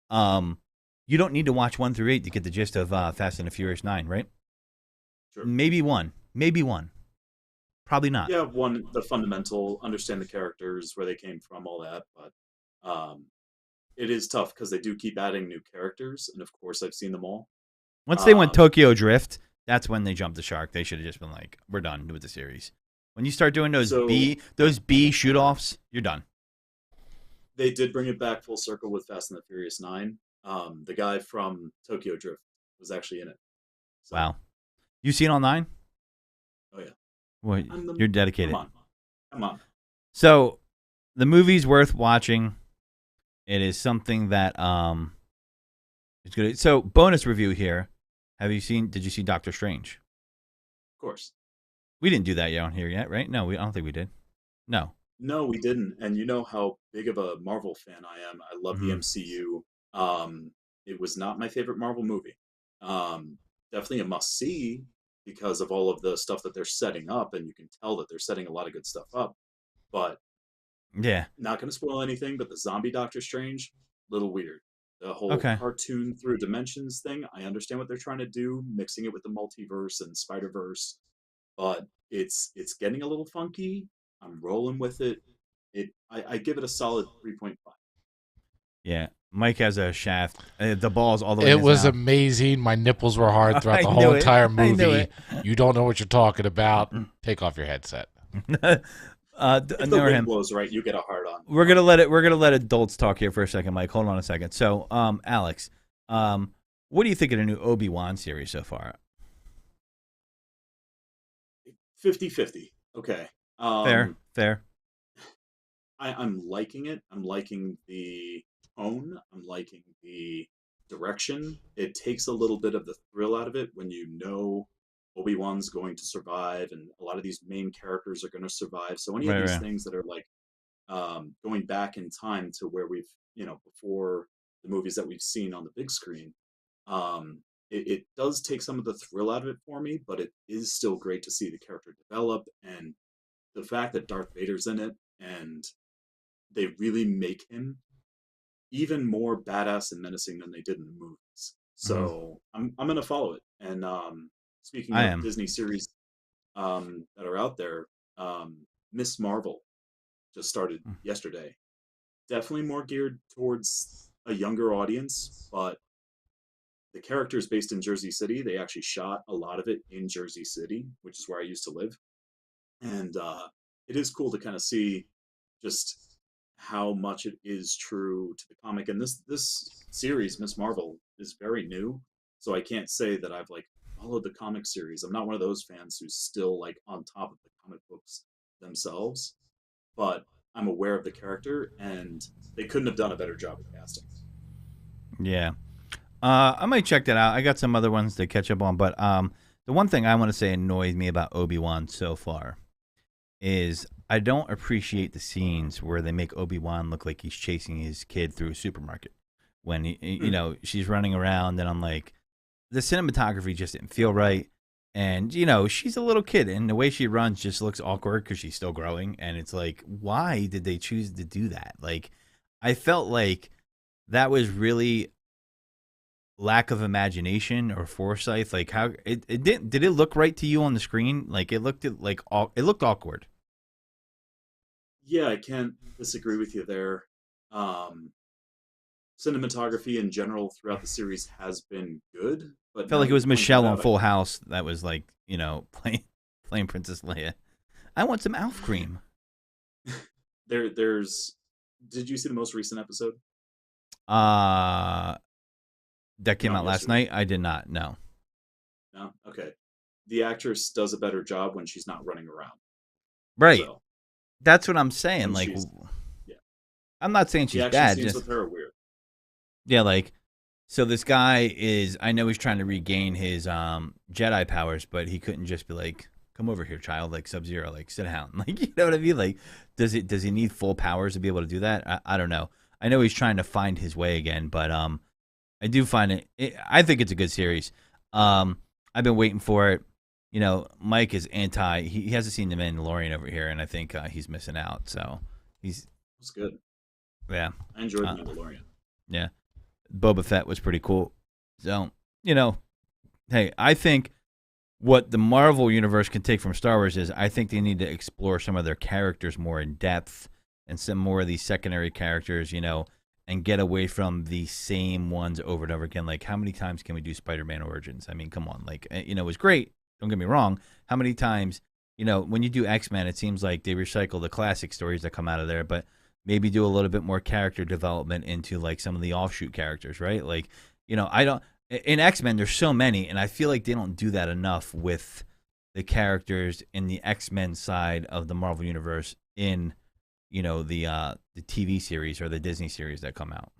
You don't need to watch 1 through 8 to get the gist of Fast and the Furious 9, right? Sure. Maybe 1. Probably not. Yeah, 1, the fundamental, understand the characters, where they came from, all that. But it is tough because they do keep adding new characters, and of course I've seen them all. Once they went Tokyo Drift, that's when they jumped the shark. They should have just been like, we're done with the series. When you start doing those So B shoot offs, you're done. they did bring it back full circle with Fast and the Furious 9. The guy from Tokyo Drift was actually in it. So, Wow. You seen all 9? oh yeah. Well, you're dedicated. Come on. So the movie's worth watching. It is something that it's good. So bonus review here. Did you see Doctor Strange? Of course. We didn't do that yet on here yet, right? No, I don't think we did. No. No, we didn't. And you know how big of a Marvel fan I am. I love the MCU. It was not my favorite Marvel movie. Definitely a must see because of all of the stuff that they're setting up, and you can tell that they're setting a lot of good stuff up. But Yeah. not going to spoil anything. But the zombie Doctor Strange, little weird. The whole Okay. cartoon through dimensions thing. I understand what they're trying to do, mixing it with the multiverse and Spider Verse, but it's getting a little funky. I'm rolling with it. I give it a solid 3.5. Yeah. Mike has a shaft. The ball's all the way. It in his was mouth. amazing. My nipples were hard throughout the I whole knew it. entire I knew movie. it. You don't know what you're talking about. Take off your headset. If the ignore wind him. blows right, you get a hard on. We're gonna let adults talk here for a second, Mike. Hold on a second. So, Alex, what do you think of the new Obi-Wan series so far? 50-50. Okay. Fair. I'm liking it. I'm liking the tone. I'm liking the direction. It takes a little bit of the thrill out of it when you know Obi-Wan's going to survive and a lot of these main characters are going to survive. So any of these things that are like going back in time to where we've, before the movies that we've seen on the big screen, it does take some of the thrill out of it for me, but it is still great to see the character develop and the fact that Darth Vader's in it and they really make him even more badass and menacing than they did in the movies. So I'm gonna follow it. And speaking of Disney series that are out there, Miss Marvel just started yesterday. Definitely more geared towards a younger audience, but the character is based in Jersey City. They actually shot a lot of it in Jersey City, which is where I used to live. And it is cool to kind of see just how much it is true to the comic. And this series, Miss Marvel, is very new, so I can't say that I've like followed the comic series. I'm not one of those fans who's still like on top of the comic books themselves, but I'm aware of the character, and they couldn't have done a better job of casting. Yeah. I might check that out. I got some other ones to catch up on, but the one thing I want to say annoys me about Obi-Wan so far is I don't appreciate the scenes where they make Obi-Wan look like he's chasing his kid through a supermarket when she's running around, and I'm like, the cinematography just didn't feel right. And she's a little kid, and the way she runs just looks awkward because she's still growing. And it's like, why did they choose to do that? Like, I felt like that was really lack of imagination or foresight. Like, how it did it look right to you on the screen? Like, it looked awkward. Yeah, I can't disagree with you there. Cinematography in general throughout the series has been good, but I felt like it was Michelle on Full House that was like, playing Princess Leia. I want some Alf cream. There's. Did you see the most recent episode? That came out last night. I did not. No. No. Okay. The actress does a better job when she's not running around. Right. So, that's what I'm saying. Like, yeah. I'm not saying she's the bad. Scenes just with her are weird. Yeah, like, so this guy is, I know he's trying to regain his Jedi powers, but he couldn't just be like, come over here, child, like Sub-Zero, like sit down. Like, you know what I mean? Like, does he need full powers to be able to do that? I don't know. I know he's trying to find his way again, but I do find I think it's a good series. I've been waiting for it. Mike is anti, he hasn't seen The Mandalorian over here, and I think he's missing out. So it's good. Yeah. I enjoyed The Mandalorian. Yeah. Boba Fett was pretty cool. So, hey, I think what the Marvel universe can take from Star Wars is I think they need to explore some of their characters more in depth and some more of these secondary characters, and get away from the same ones over and over again. Like, how many times can we do Spider-Man Origins? I mean, come on. Like, it was great. Don't get me wrong. How many times when you do X-Men, it seems like they recycle the classic stories that come out of there, but maybe do a little bit more character development into like some of the offshoot characters, right? Like, I don't in X-Men there's so many, and I feel like they don't do that enough with the characters in the X-Men side of the Marvel universe in the TV series or the Disney series that come out.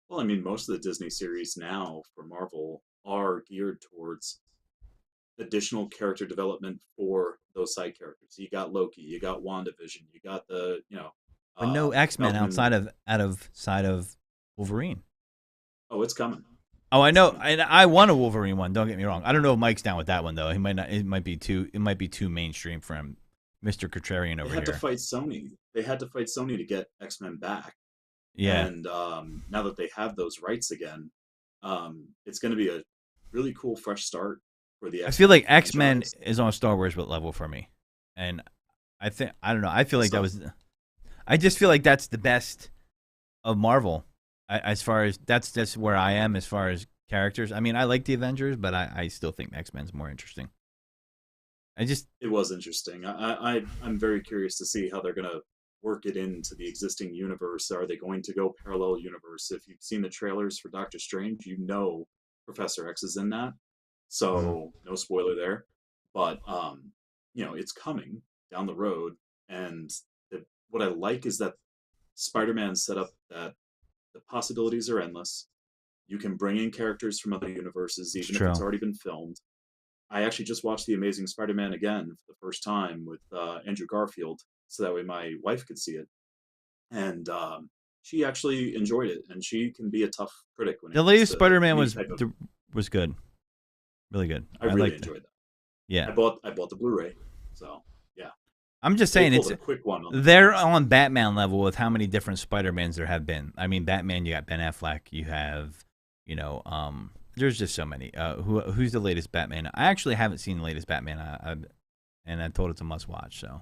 Well, I mean, most of the Disney series now for Marvel are geared towards additional character development for those side characters. You got Loki, you got WandaVision, you got But no X-Men Falcon. outside of Wolverine. Oh, it's coming. Oh, I know, and I want a Wolverine one. Don't get me wrong. I don't know if Mike's down with that one though. He might not. It might be too mainstream for him, Mr. Contrarian over They had to here. fight Sony. They had to fight Sony to get X-Men back. Yeah, And now that they have those rights again, it's going to be a really cool fresh start for the I feel X-Men like X-Men franchise. is on Star Wars level for me, and I don't know. I feel like that was. I just feel like that's the best of Marvel, as far as that's where I am as far as characters. I mean, I like the Avengers, but I still think X-Men's more interesting. It was interesting. I'm very curious to see how they're going to work it into the existing universe. Are they going to go parallel universe? If you've seen the trailers for Doctor Strange, Professor X is in that. So no spoiler there. But it's coming down the road. And what I like is that Spider-Man set up that the possibilities are endless. You can bring in characters from other universes, even if it's already been filmed. I actually just watched The Amazing Spider-Man again for the first time with Andrew Garfield, so that way my wife could see it. And she actually enjoyed it, and she can be a tough critic when it The comes latest to Spider-Man any was type of. good, really good. I really liked it. enjoyed that. Yeah, I bought the Blu-ray, so yeah. I'm just They saying pulled it's a quick one on they're on Batman level with how many different Spider-Mans there have been. I mean, Batman, you got Ben Affleck, you have, there's just so many. Who's the latest Batman? I actually haven't seen the latest Batman. And I told it's a must watch. So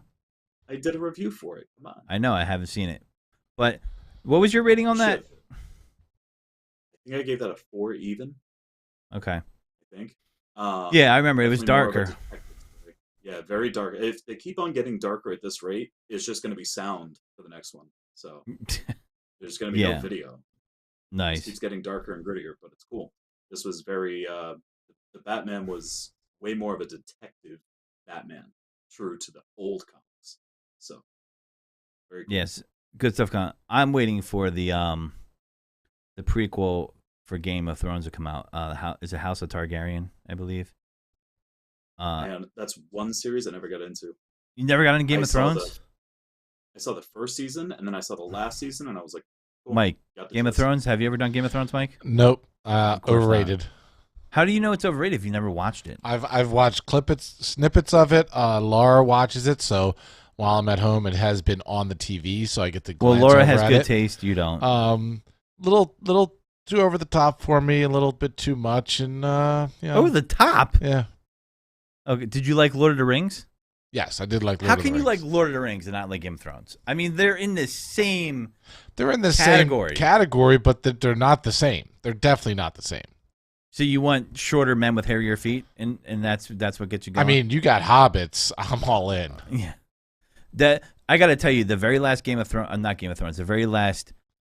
I did a review for it. Come on. I know I haven't seen it, but what was your rating on that? I think I gave that a 4 even. Okay. I think. Yeah, I remember it was Definitely more of a darker. detective story. Yeah, very dark. If they keep on getting darker at this rate, it's just going to be sound for the next one. So there's going to be no Yeah. video. It Nice. keeps getting darker and grittier, but it's cool. This was very. The Batman was way more of a detective Batman, true to the old comics. So very cool. Yes, good stuff. I'm waiting for the prequel for Game of Thrones to come out. Is it House of Targaryen? I believe. And that's one series I never got into. You never got into Game of Thrones? I saw the first season, and then I saw the last season, and I was like, cool, Mike, got the Game of gist. Thrones? Have you ever done Game of Thrones, Mike? Nope. course Overrated. How do you know it's overrated if you never watched it? I've watched snippets of it. Laura watches it, so while I'm at home, it has been on the TV, so I get to glance Laura over has at good it. taste. You don't. Little too over the top for me, a little bit too much, and Over the top? Yeah. Okay. Did you like Lord of the Rings? Yes, I did like. Lord How of the can you Rings. like Lord of the Rings and not like Game of Thrones? I mean, they're in the same. They're in the category. same category, but they're not the same. They're definitely not the same. So you want shorter men with hairier feet, and that's what gets you going. I mean, you got hobbits. I'm all in. Yeah. That I got to tell you, the very last Game of Thrones, not Game of Thrones, the very last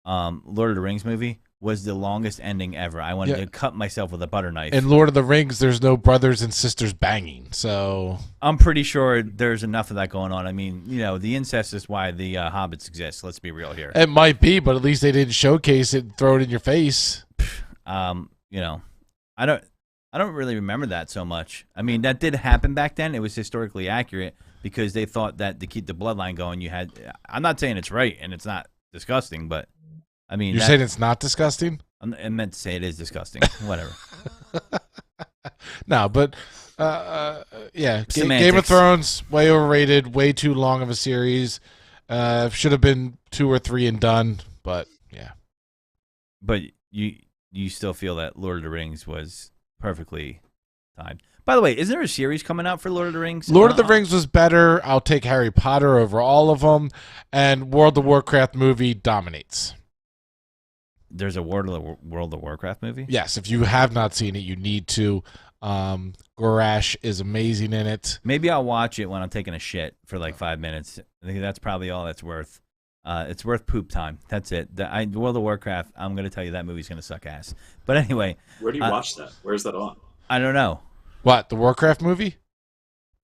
Lord of the Rings movie was the longest ending ever. I wanted to cut myself with a butter knife. In Lord of the Rings, there's no brothers and sisters banging, so I'm pretty sure there's enough of that going on. I mean, the incest is why the hobbits exist. Let's be real here. it might be, but at least they didn't showcase it and throw it in your face. I don't really remember that so much. I mean, that did happen back then. It was historically accurate because they thought that to keep the bloodline going, you had. I'm not saying it's right and it's not disgusting, but I mean, You're saying it's not disgusting? I meant to say it is disgusting. Whatever. No, but yeah, Game of Semantics. Thrones way overrated, way too long of a series. Should have been 2 or 3 and done, but yeah. But you still feel that Lord of the Rings was perfectly timed. By the way, isn't there a series coming out for Lord of the Rings? Lord of the Rings was better. I'll take Harry Potter over all of them, and World of Warcraft movie dominates. There's a World of Warcraft movie? Yes, if you have not seen it, you need to. Gorash is amazing in it. Maybe I'll watch it when I'm taking a shit for like 5 minutes. I think that's probably all that's worth. It's worth poop time. That's it. World of Warcraft, I'm going to tell you that movie's going to suck ass. But anyway. Where do you watch that? Where's that on? I don't know. What, the Warcraft movie?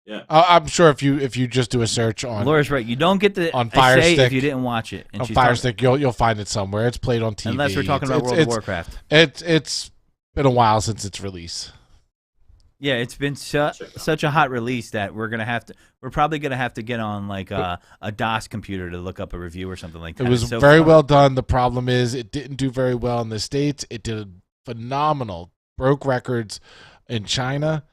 Yeah. I'm sure if you just do a search on Laura's right. You don't get the on Fire say Stick if you didn't watch it. And on Fire Stick, you'll find it somewhere. It's played on TV. Unless we're talking about World of Warcraft. It's been a while since its release. Yeah, it's been such a hot release that we're probably gonna have to get on like a DOS computer to look up a review or something like that. It was very well done. The problem is it didn't do very well in the States. It did phenomenal, broke records in China.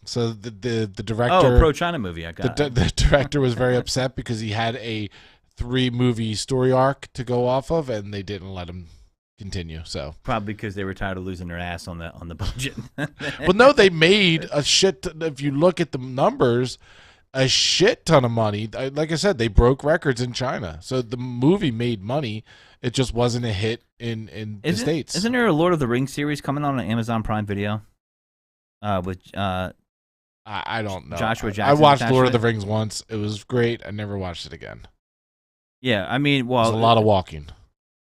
So the director, pro China movie, I got the director was very upset because he had a 3-movie story arc to go off of, and they didn't let him continue. So probably because they were tired of losing their ass on the budget. Well, no, they made a shit. If you look at the numbers, a shit ton of money. Like I said, they broke records in China, so the movie made money. It just wasn't a hit in the States. Isn't there a Lord of the Rings series coming on Amazon Prime Video? With I don't know. Joshua Jackson. I watched Lord of the Rings once. It was great. I never watched it again. Yeah, I mean, well, there's a lot of walking.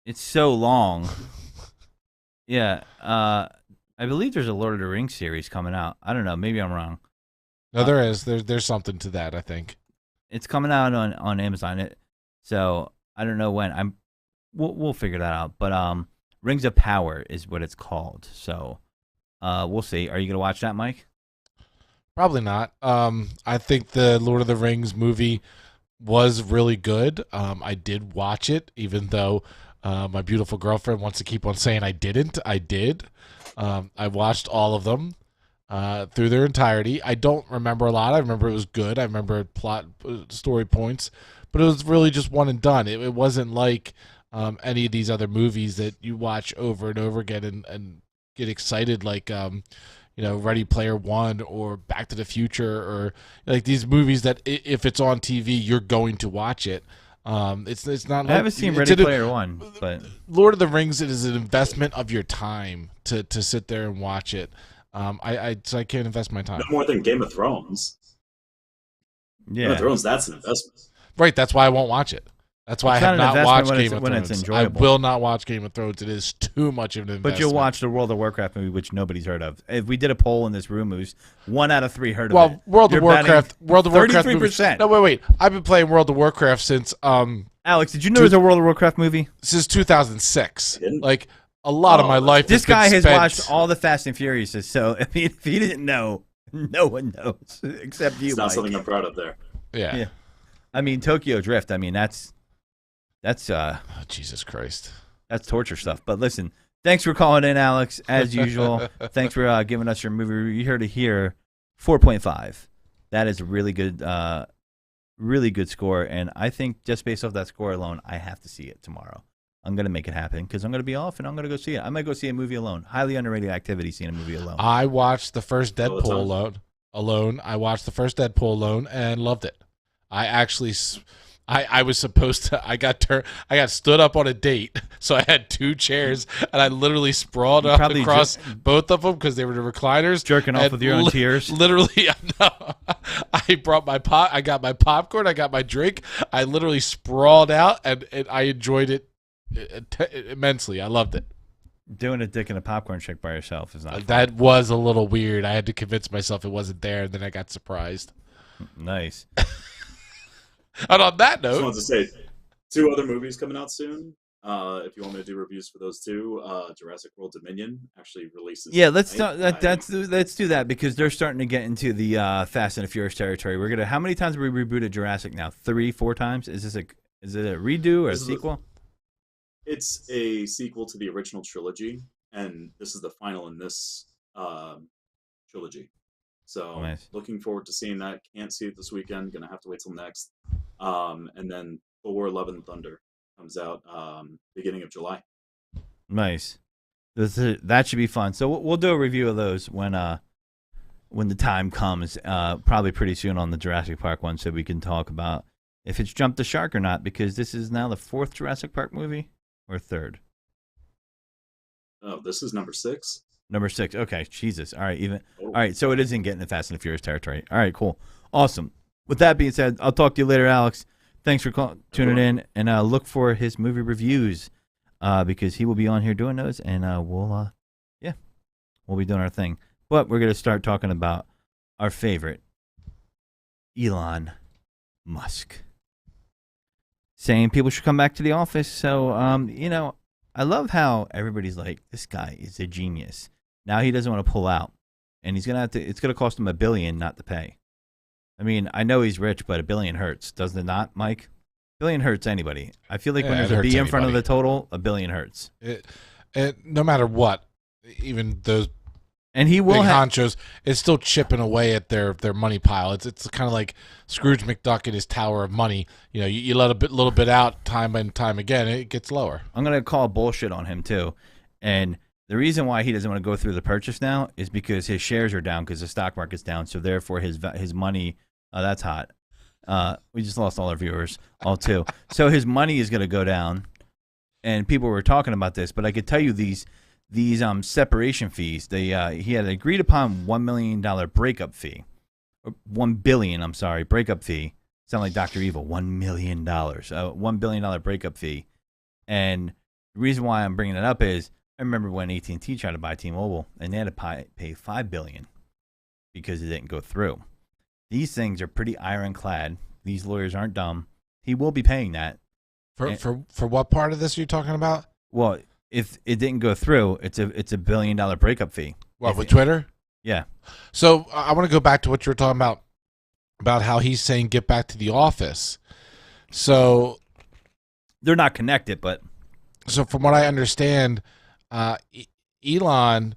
It's so long. Yeah, I believe there's a Lord of the Rings series coming out. I don't know. Maybe I'm wrong. No, there is. There's something to that, I think. It's coming out on Amazon. So I don't know when. We'll figure that out. But Rings of Power is what it's called. So we'll see. Are you gonna watch that, Mike? Probably not. I think the Lord of the Rings movie was really good. I did watch it, even though my beautiful girlfriend wants to keep on saying I didn't. I did. I watched all of them through their entirety. I don't remember a lot. I remember it was good. I remember plot, story points, but it was really just one and done. It wasn't like any of these other movies that you watch over and over again and get excited like Ready Player One or Back to the Future, or like these movies that if it's on TV, you're going to watch it. It's not. I haven't seen Ready Player One, but Lord of the Rings, it is an investment of your time to sit there and watch it. So I can't invest my time. No more than Game of Thrones. Yeah, Game of Thrones, that's an investment. Right, that's why I won't watch it. That's why I have not watched Game of Thrones. It's I will not watch Game of Thrones. It is too much of an investment. But you'll watch the World of Warcraft movie, which nobody's heard of. If we did a poll in this room, it was 1 out of 3 heard of it. World of Warcraft 33%. No, wait. I've been playing World of Warcraft since Alex, did you know there's a World of Warcraft movie? Since 2006. Like a lot of my life. This guy has watched all the Fast and Furious, so if he didn't know, no one knows except you. It's not Mike. something I'm proud of there. Yeah. I mean, Tokyo Drift. I mean, that's Jesus Christ. That's torture stuff. But listen, thanks for calling in, Alex. As usual, thanks for giving us your movie review. You heard it here, 4.5. That is a really good score. And I think just based off that score alone, I have to see it tomorrow. I'm gonna make it happen because I'm gonna be off and I'm gonna go see it. I might go see a movie alone. Highly underrated activity, seeing a movie alone. I watched the first Deadpool alone. I watched the first Deadpool alone and loved it. I actually. I was supposed to. I got stood up on a date, so I had 2 chairs, and I literally sprawled out across both of them because they were the recliners. Jerking off with your own tears. Literally, I brought my pot. I got my popcorn. I got my drink. I literally sprawled out, and I enjoyed it immensely. I loved it. Doing a dick and a popcorn shake by yourself is not fun. That was a little weird. I had to convince myself it wasn't there, and then I got surprised. Nice. And on that note, I just wanted to say 2 other movies coming out soon. If you want me to do reviews for those 2, Jurassic World Dominion actually releases. Yeah, let's do that because they're starting to get into the Fast and the Furious territory. We're gonna. How many times have we rebooted Jurassic now? 3, 4 times? Is it a redo or a sequel? It's a sequel to the original trilogy, and this is the final in this trilogy. So nice. Looking forward to seeing that. Can't see it this weekend. Gonna have to wait till next. And then Thor: Love and Thunder comes out beginning of July. Nice. That should be fun. So we'll do a review of those when the time comes. Probably pretty soon on the Jurassic Park one, so we can talk about if it's jumped the shark or not. Because this is now the 4th Jurassic Park movie or 3rd. Oh, this is number 6. Number 6. Okay, Jesus. All right, even. Oh. All right, so it isn't getting the Fast and the Furious territory. All right, cool, awesome. With that being said, I'll talk to you later, Alex. Thanks for tuning in, and look for his movie reviews, because he will be on here doing those, and we'll be doing our thing. But we're gonna start talking about our favorite, Elon Musk, saying people should come back to the office. So, I love how everybody's like, this guy is a genius. Now he doesn't want to pull out, and he's gonna have to. It's gonna cost him $1 billion not to pay. I mean, I know he's rich, but $1 billion hurts, doesn't it not, Mike? $1 billion hurts anybody. I feel like when there's a B in front of the total, $1 billion hurts. No matter what, even those and he will big honchos, it's still chipping away at their money pile. It's kind of like Scrooge McDuck in his tower of money. You let a little bit out time and time again, it gets lower. I'm gonna call bullshit on him too, and the reason why he doesn't want to go through the purchase now is because his shares are down because the stock market's down. So therefore, his money. That's hot. We just lost all our viewers, all two. So his money is going to go down, and people were talking about this. But I could tell you these separation fees. He had an agreed upon $1 million breakup fee, or $1 billion. I'm sorry, breakup fee. Sound like Dr. Evil. $1 million, $1 billion breakup fee. And the reason why I'm bringing it up is I remember when AT&T tried to buy T-Mobile, and they had to pay $5 billion because it didn't go through. These things are pretty ironclad. These lawyers aren't dumb. He will be paying that. For what part of this are you talking about? Well, if it didn't go through, it's a $1 billion breakup fee. What, with Twitter? Yeah. So I want to go back to what you were talking about how he's saying get back to the office. So they're not connected, but so from what I understand, Elon.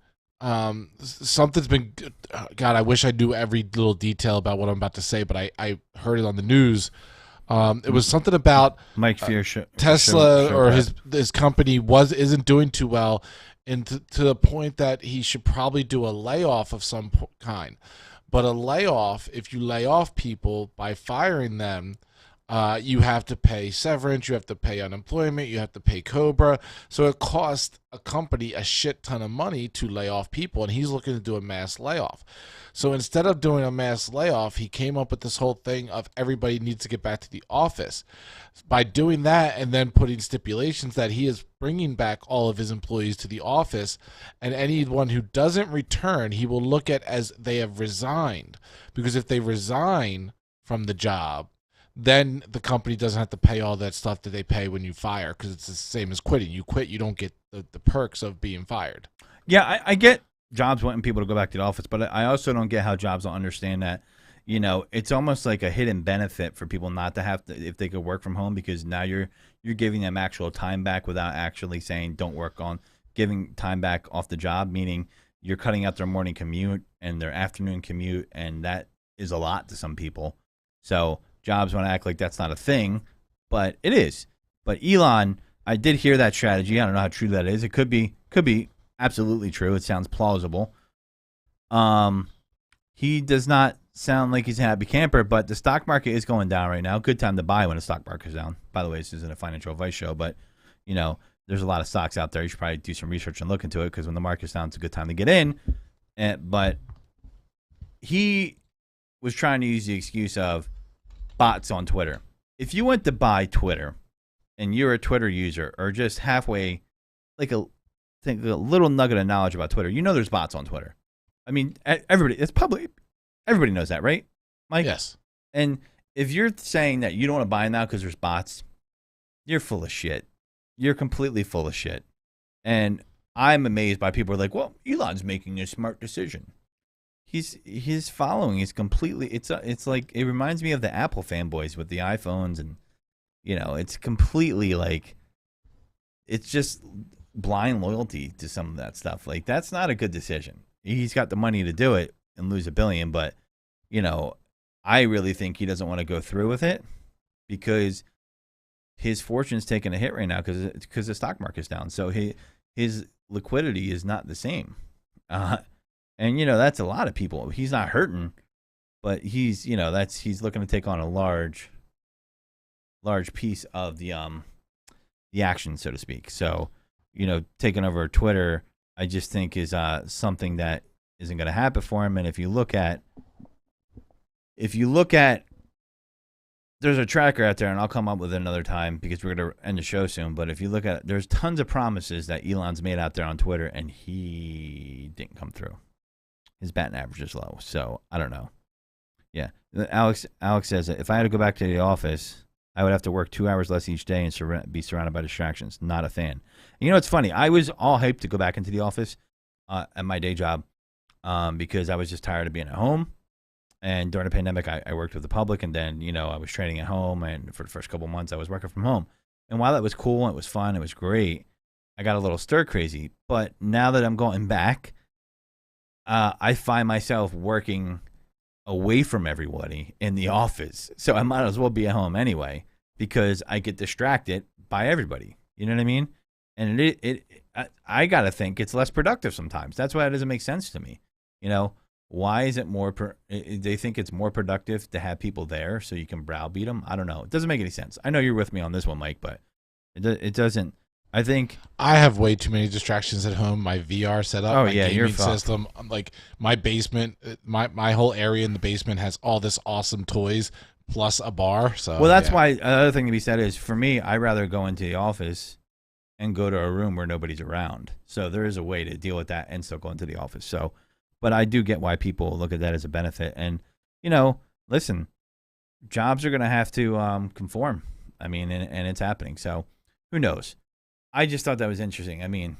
Something's been. God, I wish I knew every little detail about what I'm about to say, but I heard it on the news. It was something about Mike Fear Tesla or his company isn't doing too well, and to the point that he should probably do a layoff of some kind. But a layoff, if you lay off people by firing them, you have to pay severance, you have to pay unemployment, you have to pay COBRA. So it costs a company a shit ton of money to lay off people, and he's looking to do a mass layoff. So instead of doing a mass layoff, he came up with this whole thing of everybody needs to get back to the office. By doing that and then putting stipulations that he is bringing back all of his employees to the office, and anyone who doesn't return, he will look at as they have resigned. Because if they resign from the job, then the company doesn't have to pay all that stuff that they pay when you fire, because it's the same as quitting. You quit, you don't get the perks of being fired. Yeah, I get jobs wanting people to go back to the office, but I also don't get how jobs don't understand that. It's almost like a hidden benefit for people not to have to, if they could work from home, because now you're giving them actual time back without actually saying don't work on giving time back off the job, meaning you're cutting out their morning commute and their afternoon commute, and that is a lot to some people. So jobs want to act like that's not a thing, but it is. But Elon, I did hear that strategy. I don't know how true that is. It could be absolutely true. It sounds plausible. He does not sound like he's a happy camper, but the stock market is going down right now. Good time to buy when the stock market is down. By the way, this isn't a financial advice show, but there's a lot of stocks out there. You should probably do some research and look into it, because when the market's down, it's a good time to get in. But he was trying to use the excuse of bots on Twitter. If you went to buy Twitter and you're a Twitter user, or just halfway, like a little nugget of knowledge about Twitter, there's bots on Twitter. I mean, everybody knows that, right, Mike? Yes. And if you're saying that you don't want to buy now because there's bots, you're full of shit. You're completely full of shit. And I'm amazed by people who are like, well, Elon's making a smart decision. His following is completely, it's like, it reminds me of the Apple fanboys with the iPhones, and it's completely like, it's just blind loyalty to some of that stuff. Like, that's not a good decision. He's got the money to do it and lose $1 billion, but I really think he doesn't want to go through with it, because his fortune's taking a hit right now because the stock market's down. So his liquidity is not the same. And that's a lot of people. He's not hurting, but he's looking to take on a large piece of the action, so to speak. So, taking over Twitter I just think is something that isn't going to happen for him. And if you look at, there's a tracker out there, and I'll come up with it another time because we're going to end the show soon. But if you look at, there's tons of promises that Elon's made out there on Twitter, and he didn't come through. His batting average is low, so I don't know. Yeah, Alex says if I had to go back to the office, I would have to work 2 hours less each day and be surrounded by distractions. Not a fan. And you know, it's funny. I was all hyped to go back into the office at my day job because I was just tired of being at home. And during the pandemic, I worked with the public, and then, you know, I was training at home. And for the first couple of months, I was working from home. And while that was cool, it was fun, it was great, I got a little stir crazy. But now that I'm going back, I find myself working away from everybody in the office. So I might as well be at home anyway because I get distracted by everybody. You know what I mean? And I got to think it's less productive sometimes. That's why it doesn't make sense to me. You know, why is it more, they think it's more productive to have people there so you can browbeat them? I don't know. It doesn't make any sense. I know you're with me on this one, Mike, but it doesn't. I think I have way too many distractions at home. My VR setup, my gaming system, like my basement, my whole area in the basement has all this awesome toys plus a bar. So well, that's why another thing to be said is for me, I rather go into the office and go to a room where nobody's around. So there is a way to deal with that and still go into the office. So, but I do get why people look at that as a benefit. And you know, listen, jobs are going to have to conform. I mean, and it's happening. So who knows? I just thought that was interesting. I mean,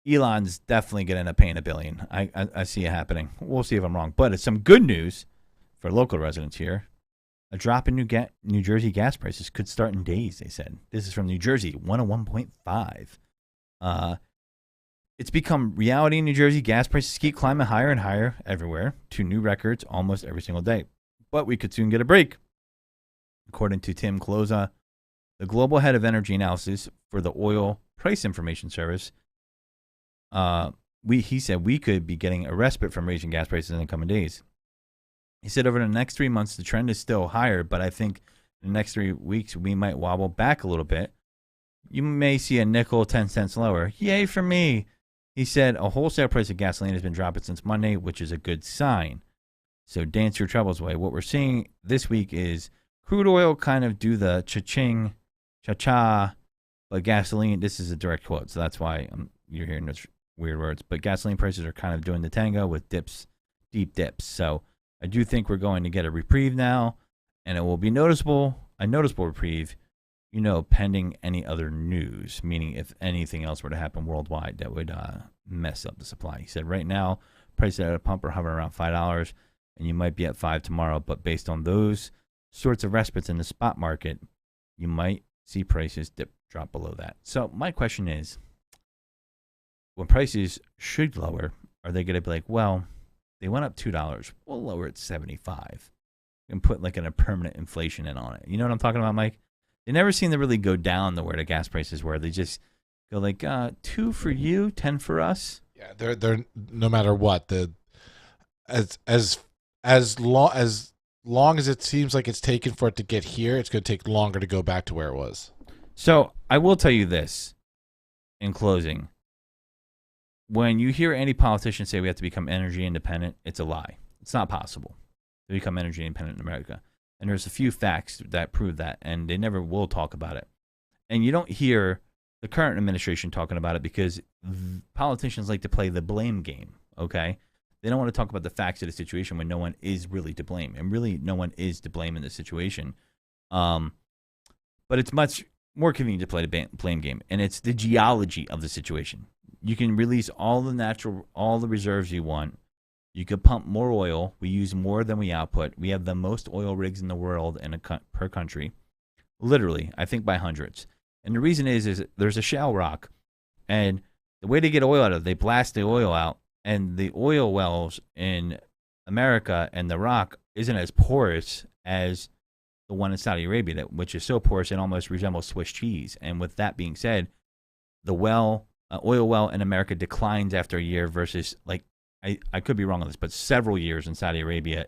Elon's definitely going to end up paying $1 billion. I see it happening. We'll see if I'm wrong. But it's some good news for local residents here. A drop in New Jersey gas prices could start in days, they said. This is from New Jersey, 101.5. It's become reality in New Jersey. Gas prices keep climbing higher and higher everywhere to new records almost every single day. But we could soon get a break. According to Tim Cloza, the global head of energy analysis for the Oil Price Information Service, he said we could be getting a respite from raising gas prices in the coming days. He said over the next 3 months, the trend is still higher, but I think in the next 3 weeks, we might wobble back a little bit. You may see a nickel, 10 cents lower. Yay for me. He said a wholesale price of gasoline has been dropping since Monday, which is a good sign. So dance your troubles away. What we're seeing this week is crude oil kind of do the cha-ching, cha-cha, but gasoline, this is a direct quote, so that's why you're hearing those weird words. But gasoline prices are kind of doing the tango with dips, deep dips. So I do think we're going to get a reprieve now, and it will be a noticeable reprieve, you know, pending any other news, meaning if anything else were to happen worldwide that would mess up the supply. He said right now, prices at a pump are hovering around $5, and you might be at $5 tomorrow, but based on those sorts of respites in the spot market, you might see prices drop below that. So my question is, when prices should lower, are they going to be like, well, they went up $2, we'll lower it to $75 and put like a permanent inflation in on it? You know what I'm talking about, Mike? They never seem to really go down to where the gas prices were. They just go like 2 for you, 10 for us. Yeah, they're no matter what, as long as it seems like it's taken for it to get here, it's going to take longer to go back to where it was. So I will tell you this in closing. When you hear any politician say we have to become energy independent, it's a lie. It's not possible to become energy independent in America. And there's a few facts that prove that, and they never will talk about it. And you don't hear the current administration talking about it because politicians like to play the blame game, okay? They don't want to talk about the facts of the situation when no one is really to blame. And really, no one is to blame in this situation. But it's much more convenient to play the blame game. And it's the geology of the situation. You can release all the reserves you want. You could pump more oil. We use more than we output. We have the most oil rigs in the world per country. Literally, I think by hundreds. And the reason is there's a shale rock. And the way to get oil out of it, they blast the oil out. And the oil wells in America and the rock isn't as porous as the one in Saudi Arabia, which is so porous it almost resembles Swiss cheese. And with that being said, the oil well in America declines after a year versus, like, I could be wrong on this, but several years in Saudi Arabia,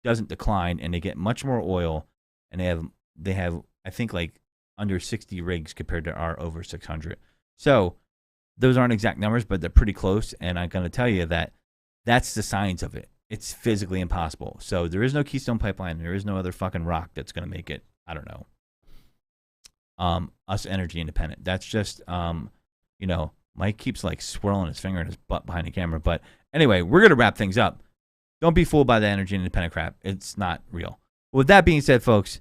doesn't decline, and they get much more oil, and they have I think like under 60 rigs compared to our over 600. So Those aren't exact numbers, but they're pretty close. And I'm going to tell you that that's the science of it. It's physically impossible. So there is no Keystone Pipeline. There is no other fucking rock that's going to make it, I don't know, us energy independent. That's just, Mike keeps like swirling his finger in his butt behind the camera. But anyway, we're going to wrap things up. Don't be fooled by the energy independent crap. It's not real. With that being said, folks,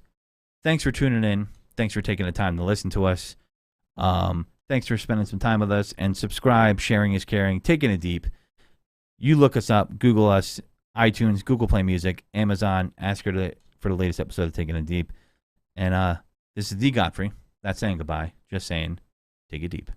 thanks for tuning in. Thanks for taking the time to listen to us. Thanks for spending some time with us. And subscribe. Sharing is caring. Taking it deep. You look us up. Google us. iTunes, Google Play Music, Amazon. Ask her for the latest episode of Taking It Deep. And this is the Godfrey. That's saying goodbye. Just saying, take it deep.